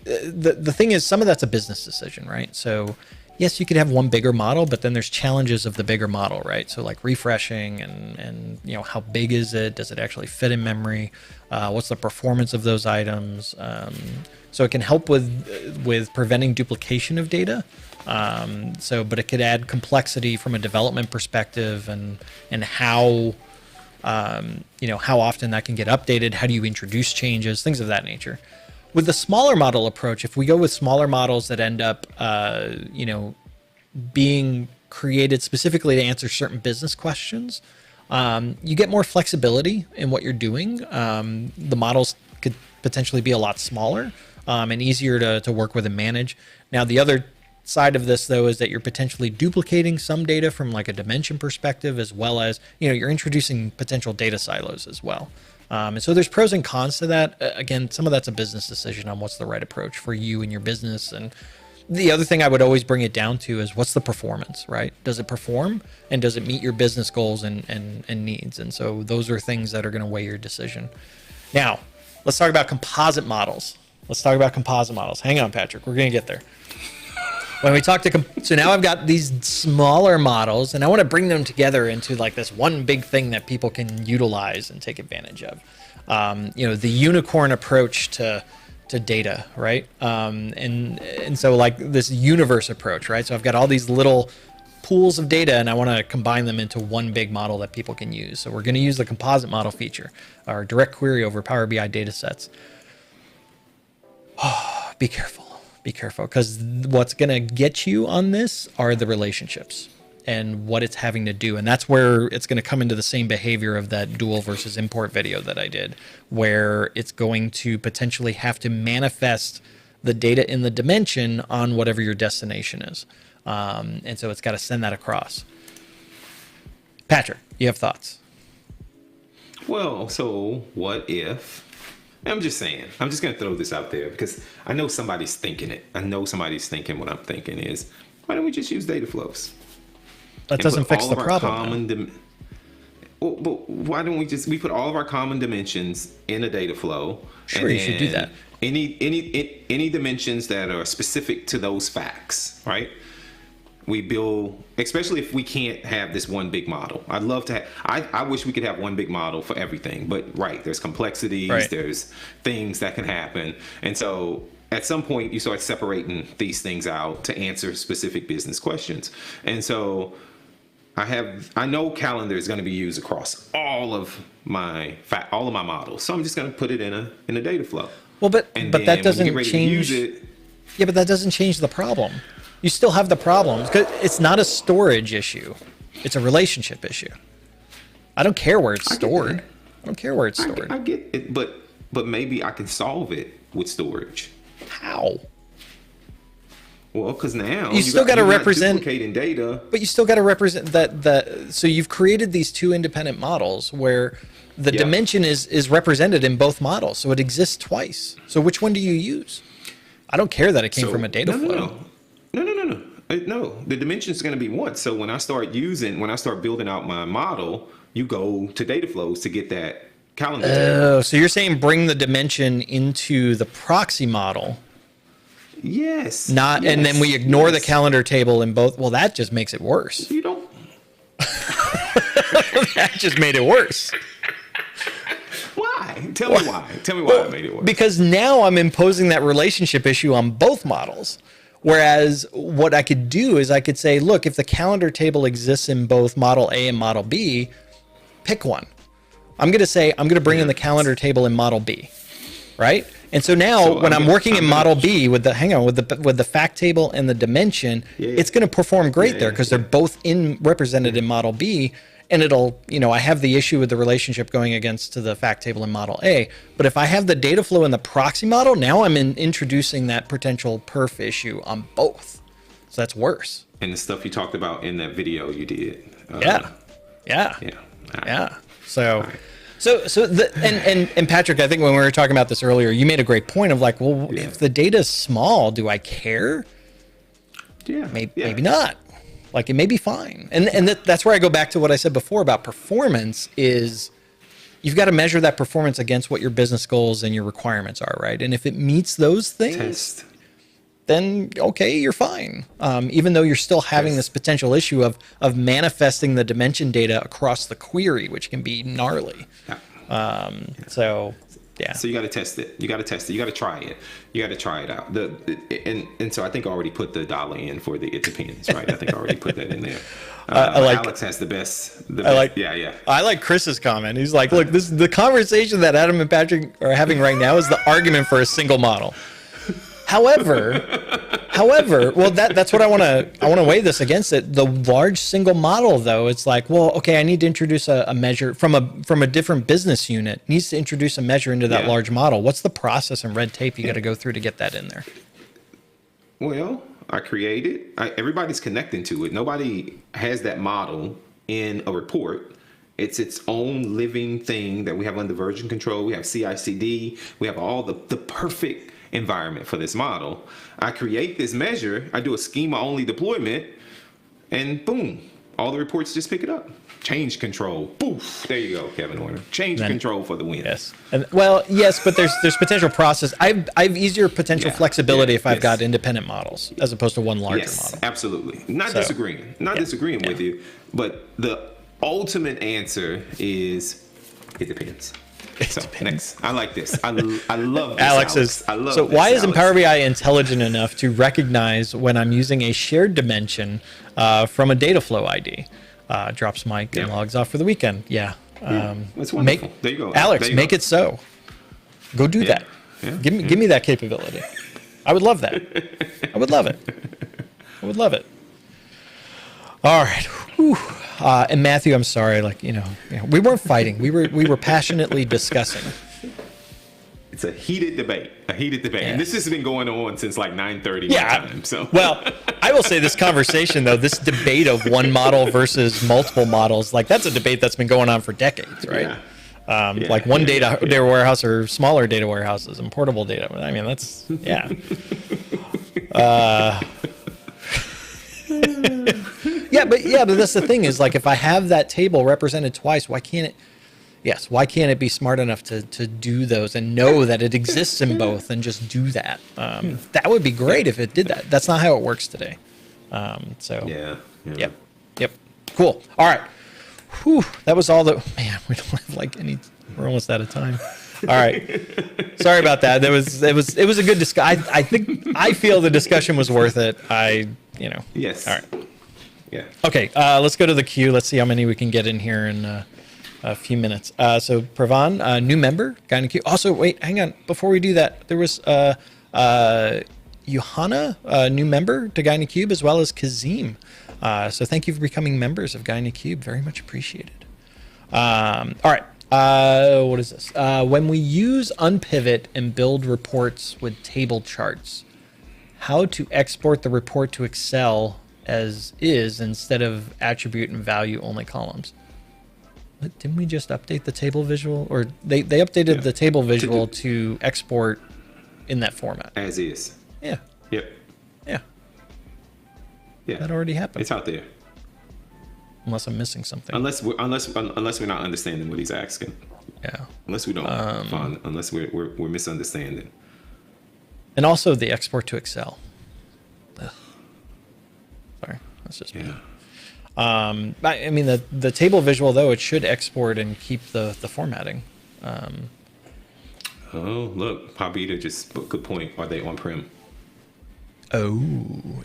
thing is, some of that's a business decision, right? So yes, you could have one bigger model, but then there's challenges of the bigger model, right? So like refreshing and how big is it? Does it actually fit in memory? What's the performance of those items? So it can help with preventing duplication of data. But it could add complexity from a development perspective and how how often that can get updated. How do you introduce changes? Things of that nature. With the smaller model approach, if we go with smaller models that end up, being created specifically to answer certain business questions, you get more flexibility in what you're doing. The models could potentially be a lot smaller and easier to work with and manage. Now, the other side of this, though, is that you're potentially duplicating some data from like a dimension perspective, as well as, you're introducing potential data silos as well. And so there's pros and cons to that. Again, some of that's a business decision on what's the right approach for you and your business. And the other thing I would always bring it down to is what's the performance, right? Does it perform, and does it meet your business goals and needs? And so those are things that are going to weigh your decision. Now, let's talk about composite models. Hang on, Patrick. We're going to get there. When we talk so now I've got these smaller models, and I want to bring them together into like this one big thing that people can utilize and take advantage of. The unicorn approach to data, right? And so like this universe approach, right? So I've got all these little pools of data, and I want to combine them into one big model that people can use. So we're going to use the composite model feature, or direct query over Power BI data sets. Be careful, because what's going to get you on this are the relationships and what it's having to do. And that's where it's going to come into the same behavior of that dual versus import video that I did, where it's going to potentially have to manifest the data in the dimension on whatever your destination is. And so it's got to send that across. Patrick, you have thoughts? Well, so what if... I'm just saying, I'm just going to throw this out there because I know somebody's thinking it. I know somebody's thinking what I'm thinking is, why don't we just use Dataflows? That doesn't fix the problem. But why don't we put all of our common dimensions in a data flow? Sure, you should do that. Any dimensions that are specific to those facts, right? We build, especially if we can't have this one big model. I'd love to I wish we could have one big model for everything, but there's complexities, right. There's things that can happen. And so at some point you start separating these things out to answer specific business questions. And so I know calendar is going to be used across all of my models. So I'm just going to put it in a data flow. Well, but that doesn't change it. Yeah, but that doesn't change the problem. You still have the problems. It's not a storage issue. It's a relationship issue. I don't care where it's stored. I don't care where it's stored. I get it, but maybe I can solve it with storage. How? Well, because now you still got to represent duplicating data. But you still got to represent that. So you've created these two independent models where the dimension is represented in both models. So it exists twice. So which one do you use? I don't care that it came from a data flow. No, the dimension is going to be one. So when I start building out my model, you go to Dataflows to get that calendar. Oh, so you're saying bring the dimension into the proxy model. Yes. And then we ignore the calendar table in both. Well, that just makes it worse. You don't. That just made it worse. Why? Tell me why. Tell me why it made it worse. Because now I'm imposing that relationship issue on both models. Whereas what I could do is I could say, look, if the calendar table exists in both model A and model B, pick one. I'm going to bring in the calendar table in model B, right? And so now when I'm working in model B with the fact table and the dimension, it's going to perform great there because they're both represented in model B. And it'll, I have the issue with the relationship going against to the fact table in model A. But if I have the data flow in the proxy model, now I'm introducing that potential perf issue on both. So that's worse. And the stuff you talked about in that video you did. Yeah. So, and Patrick, I think when we were talking about this earlier, you made a great point of like, well, if the data is small, do I care? Yeah. Maybe not. Like it may be fine. And that's where I go back to what I said before about performance is you've got to measure that performance against what your business goals and your requirements are, right? And if it meets those things, then okay, you're fine. Even though you're still having this potential issue of manifesting the dimension data across the query, which can be gnarly. So you got to test it. You got to test it. You got to try it. You got to try it out. And so I think I already put the dollar in for the it depends, right? I think I already put that in there. Alex has the best. I like Chris's comment. He's like, look, this the conversation that Adam and Patrick are having right now is the argument for a single model. However, well, that's what I want to weigh this against it. The large single model, though, it's like, well, okay, I need to introduce a measure from a different business unit. Needs to introduce a measure into that large model. What's the process and red tape you got to go through to get that in there? Well, I created. Everybody's connecting to it. Nobody has that model in a report. It's its own living thing that we have under version control. We have CI/CD. We have all the perfect environment for this model. I create this measure, I do a schema only deployment, and boom, all the reports just pick it up. Change control, poof, there you go, Kevin Warner. Change control for the win. Yes, and well, yes, but there's potential process. I've easier potential flexibility if I've got independent models as opposed to one larger model. Absolutely, not disagreeing with you, but the ultimate answer is it depends. So next, I like this. I love this. Alex. So why isn't Power BI intelligent enough to recognize when I'm using a shared dimension from a Dataflow ID? Drops mic and logs off for the weekend. That's wonderful. There you go, Alex. Make it so. Go do that. Give me that capability. I would love that. I would love it. All right. Whew. And Matthew, I'm sorry. We weren't fighting. We were passionately discussing. It's a heated debate. And this has been going on since like 9:30 my time. So well, I will say this conversation though, this debate of one model versus multiple models, like that's a debate that's been going on for decades, right? One data warehouse or smaller data warehouses and portable data. I mean, that's but that's the thing is like if I have that table represented twice, why can't it be smart enough to do those and know that it exists in both and just do that? That would be great if it did that. That's not how it works today. Yep. Cool. All right. Whew, that was all man, we don't have we're almost out of time. All right. Sorry about that. It was a good discussion. I feel the discussion was worth it. Yes. All right. Yeah. Okay. Let's go to the queue. Let's see how many we can get in here in a few minutes. So Pravan, new member, guy in the queue. Also, wait, hang on. Before we do that, there was Johanna, new member to Guy in the Cube, as well as Kazim. So thank you for becoming members of Guy in the Cube. Very much appreciated. All right. What is this? When we use Unpivot and build reports with table charts, how to export the report to Excel as is instead of attribute and value only columns. But didn't we just update the table visual? Or they updated the table visual to export in that format. As is. Yeah. Yep. Yeah. Yeah. That already happened. It's out there. Unless I'm missing something. Unless we're not understanding what he's asking. Yeah. Unless we don't unless we're misunderstanding. And also the export to Excel. Ugh. Sorry, that's just me. I mean, the table visual, though, it should export and keep the formatting. Oh, look, Pabita just good point. Are they on-prem? Oh,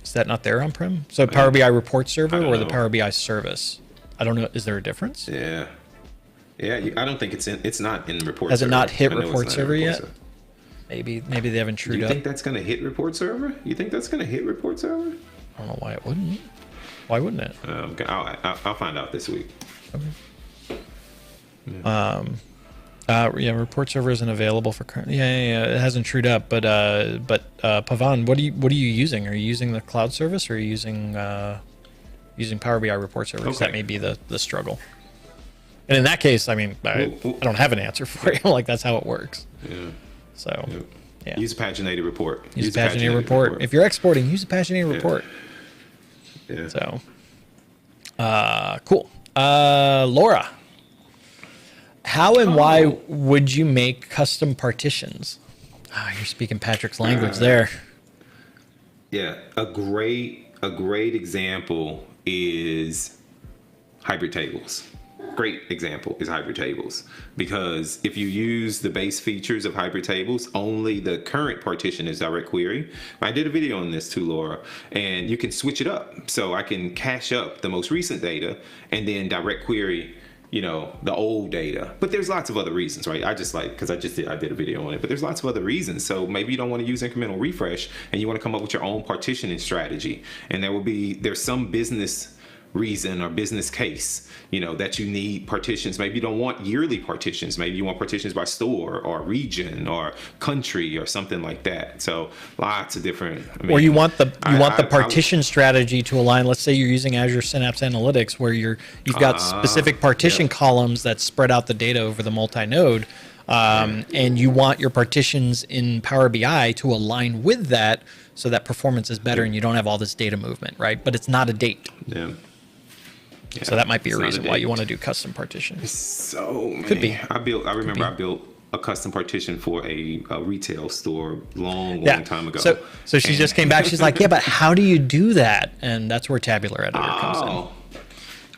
is that not there on-prem? So Power BI report server or the Power BI service? I don't know. Is there a difference? Yeah. I don't think it's not in report. Has server. it not hit I know report it's not in server yet? server. Maybe they haven't trued Do you up. think that's going to hit report server? You think that's going to hit report server? I don't know why it wouldn't. Why wouldn't it? Okay, I'll find out this week. Okay. Yeah, report server isn't available for current. Yeah, it hasn't trued up. But Pavan, what are you using? Are you using the cloud service or are you using Power BI report server? 'Cause that may be the struggle. And in that case, I mean, I don't have an answer for you. Like that's how it works. Yeah. So, yeah. Use a paginated report. Use a paginated report. If you're exporting, use a paginated report. Yeah. So, cool. Laura, how and why would you make custom partitions? You're speaking Patrick's language there. Yeah, a great example is hybrid tables. Great example is hybrid tables, because if you use the base features of hybrid tables, only the current partition is direct query. I did a video on this too, Laura, and you can switch it up. So I can cache up the most recent data and then direct query, the old data. But there's lots of other reasons, right? I did a video on it, but there's lots of other reasons. So maybe you don't want to use incremental refresh and you want to come up with your own partitioning strategy. And there's some business reason or business case, that you need partitions. Maybe you don't want yearly partitions. Maybe you want partitions by store or region or country or something like that. So lots of different. Or you want the partition strategy to align. Let's say you're using Azure Synapse Analytics, where you've got specific partition columns that spread out the data over the multi-node, and you want your partitions in Power BI to align with that, so that performance is better and you don't have all this data movement, right? But it's not a date. Yeah. So that might be a reason why you want to do custom partitions. So many. Could be. I built a custom partition for a retail store long time ago. So she just came back. She's like, yeah, but how do you do that? And that's where Tabular Editor comes in.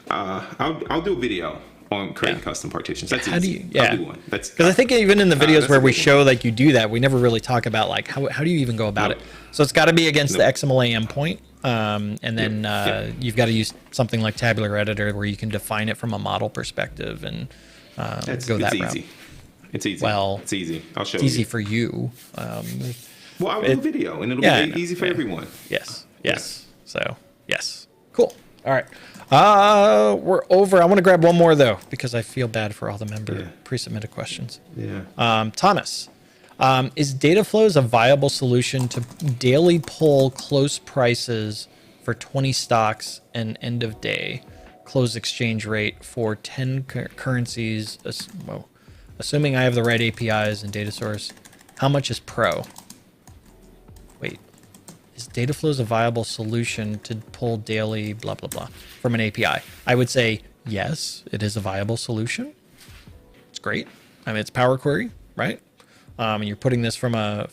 I'll do a video on creating custom partitions. That's easy. I'll do one. Because I think even in the videos where we show like you do that, we never really talk about like how do you even go about it. So it's got to be against the XML endpoint. And then you've got to use something like Tabular Editor where you can define it from a model perspective and go that route. It's easy. Well, it's easy. I'll show you. It's easy for you. I'll do a video and it'll be easy for everyone. Yes. So, yes. Cool. All right. We're over. I want to grab one more, though, because I feel bad for all the member pre-submitted questions. Yeah. Thomas. Is Dataflows a viable solution to daily pull close prices for 20 stocks and end of day close exchange rate for 10 currencies? Assuming I have the right APIs and data source, how much is Pro? Wait, is Dataflows a viable solution to pull daily blah, blah, blah from an API? I would say yes, it is a viable solution. It's great. I mean, it's Power Query, right? And you're putting this from a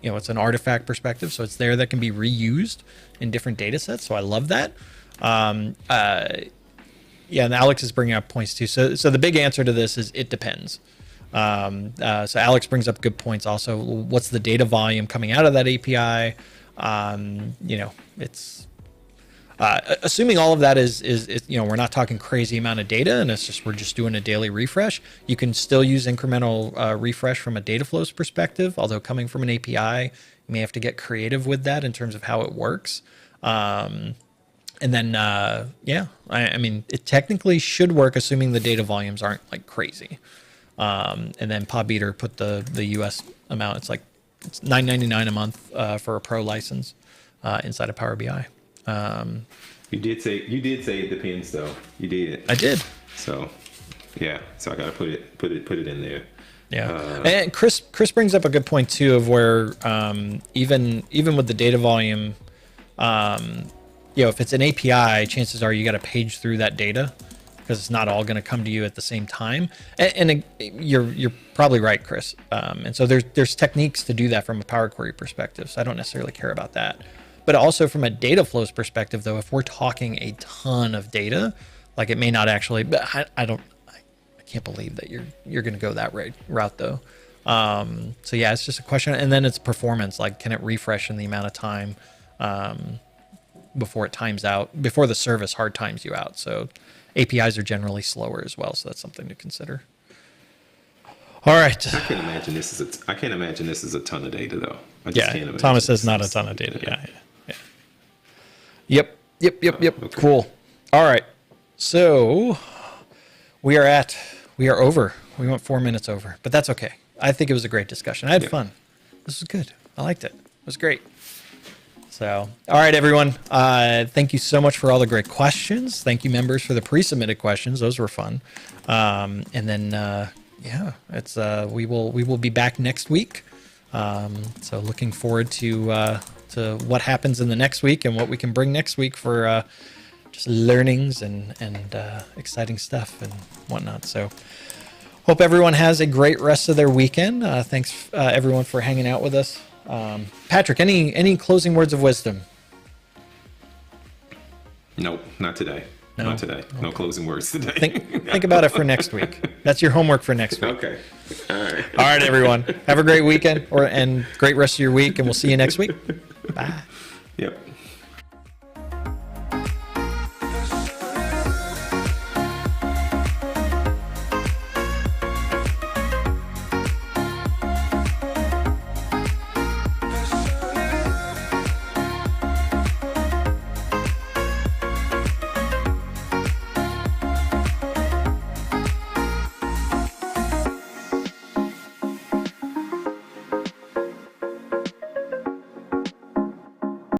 it's an artifact perspective, so it's there that can be reused in different data sets. So I love that. And Alex is bringing up points too. So the big answer to this is it depends. So Alex brings up good points also. What's the data volume coming out of that API? It's assuming all of that is we're not talking crazy amount of data and we're just doing a daily refresh. You can still use incremental refresh from a Dataflows perspective, although coming from an API, you may have to get creative with that in terms of how it works. And then I mean it technically should work, assuming the data volumes aren't like crazy. And then Podbeater put the US amount. It's $9.99 a month for a pro license inside of Power BI. You did say it depends though. You did. I did. So I gotta put it in there. Yeah. And Chris brings up a good point too of where even with the data volume, if it's an API, chances are you got to page through that data because it's not all going to come to you at the same time. And you're probably right, Chris. And so there's techniques to do that from a Power Query perspective. So I don't necessarily care about that. But also from a data flows perspective, though, if we're talking a ton of data, like it may not actually. But I can't believe that you're going to go that route though. So yeah, it's just a question, and then it's performance. Like, can it refresh in the amount of time before it times out, before the service hard times you out? So APIs are generally slower as well, so that's something to consider. All right. I can't imagine this is a ton of data though. I just Yeah, can't imagine. Thomas says not a ton of data. Yeah. Yep. Okay. Cool. All right. So we are over. We went 4 minutes over, but that's okay. I think it was a great discussion. I had fun. This was good. I liked it. It was great. So, all right, everyone. Thank you so much for all the great questions. Thank you, members, for the pre-submitted questions. Those were fun. And then, it's we will be back next week. So, looking forward to what happens in the next week and what we can bring next week for just learnings and exciting stuff and whatnot. So, hope everyone has a great rest of their weekend. Thanks, everyone, for hanging out with us. Patrick, any closing words of wisdom? Nope, not today. No? Not today. Okay. No closing words today. Think about it for next week. That's your homework for next week. Okay. All right. All right, everyone. Have a great weekend and great rest of your week, and we'll see you next week. Bye. Yep.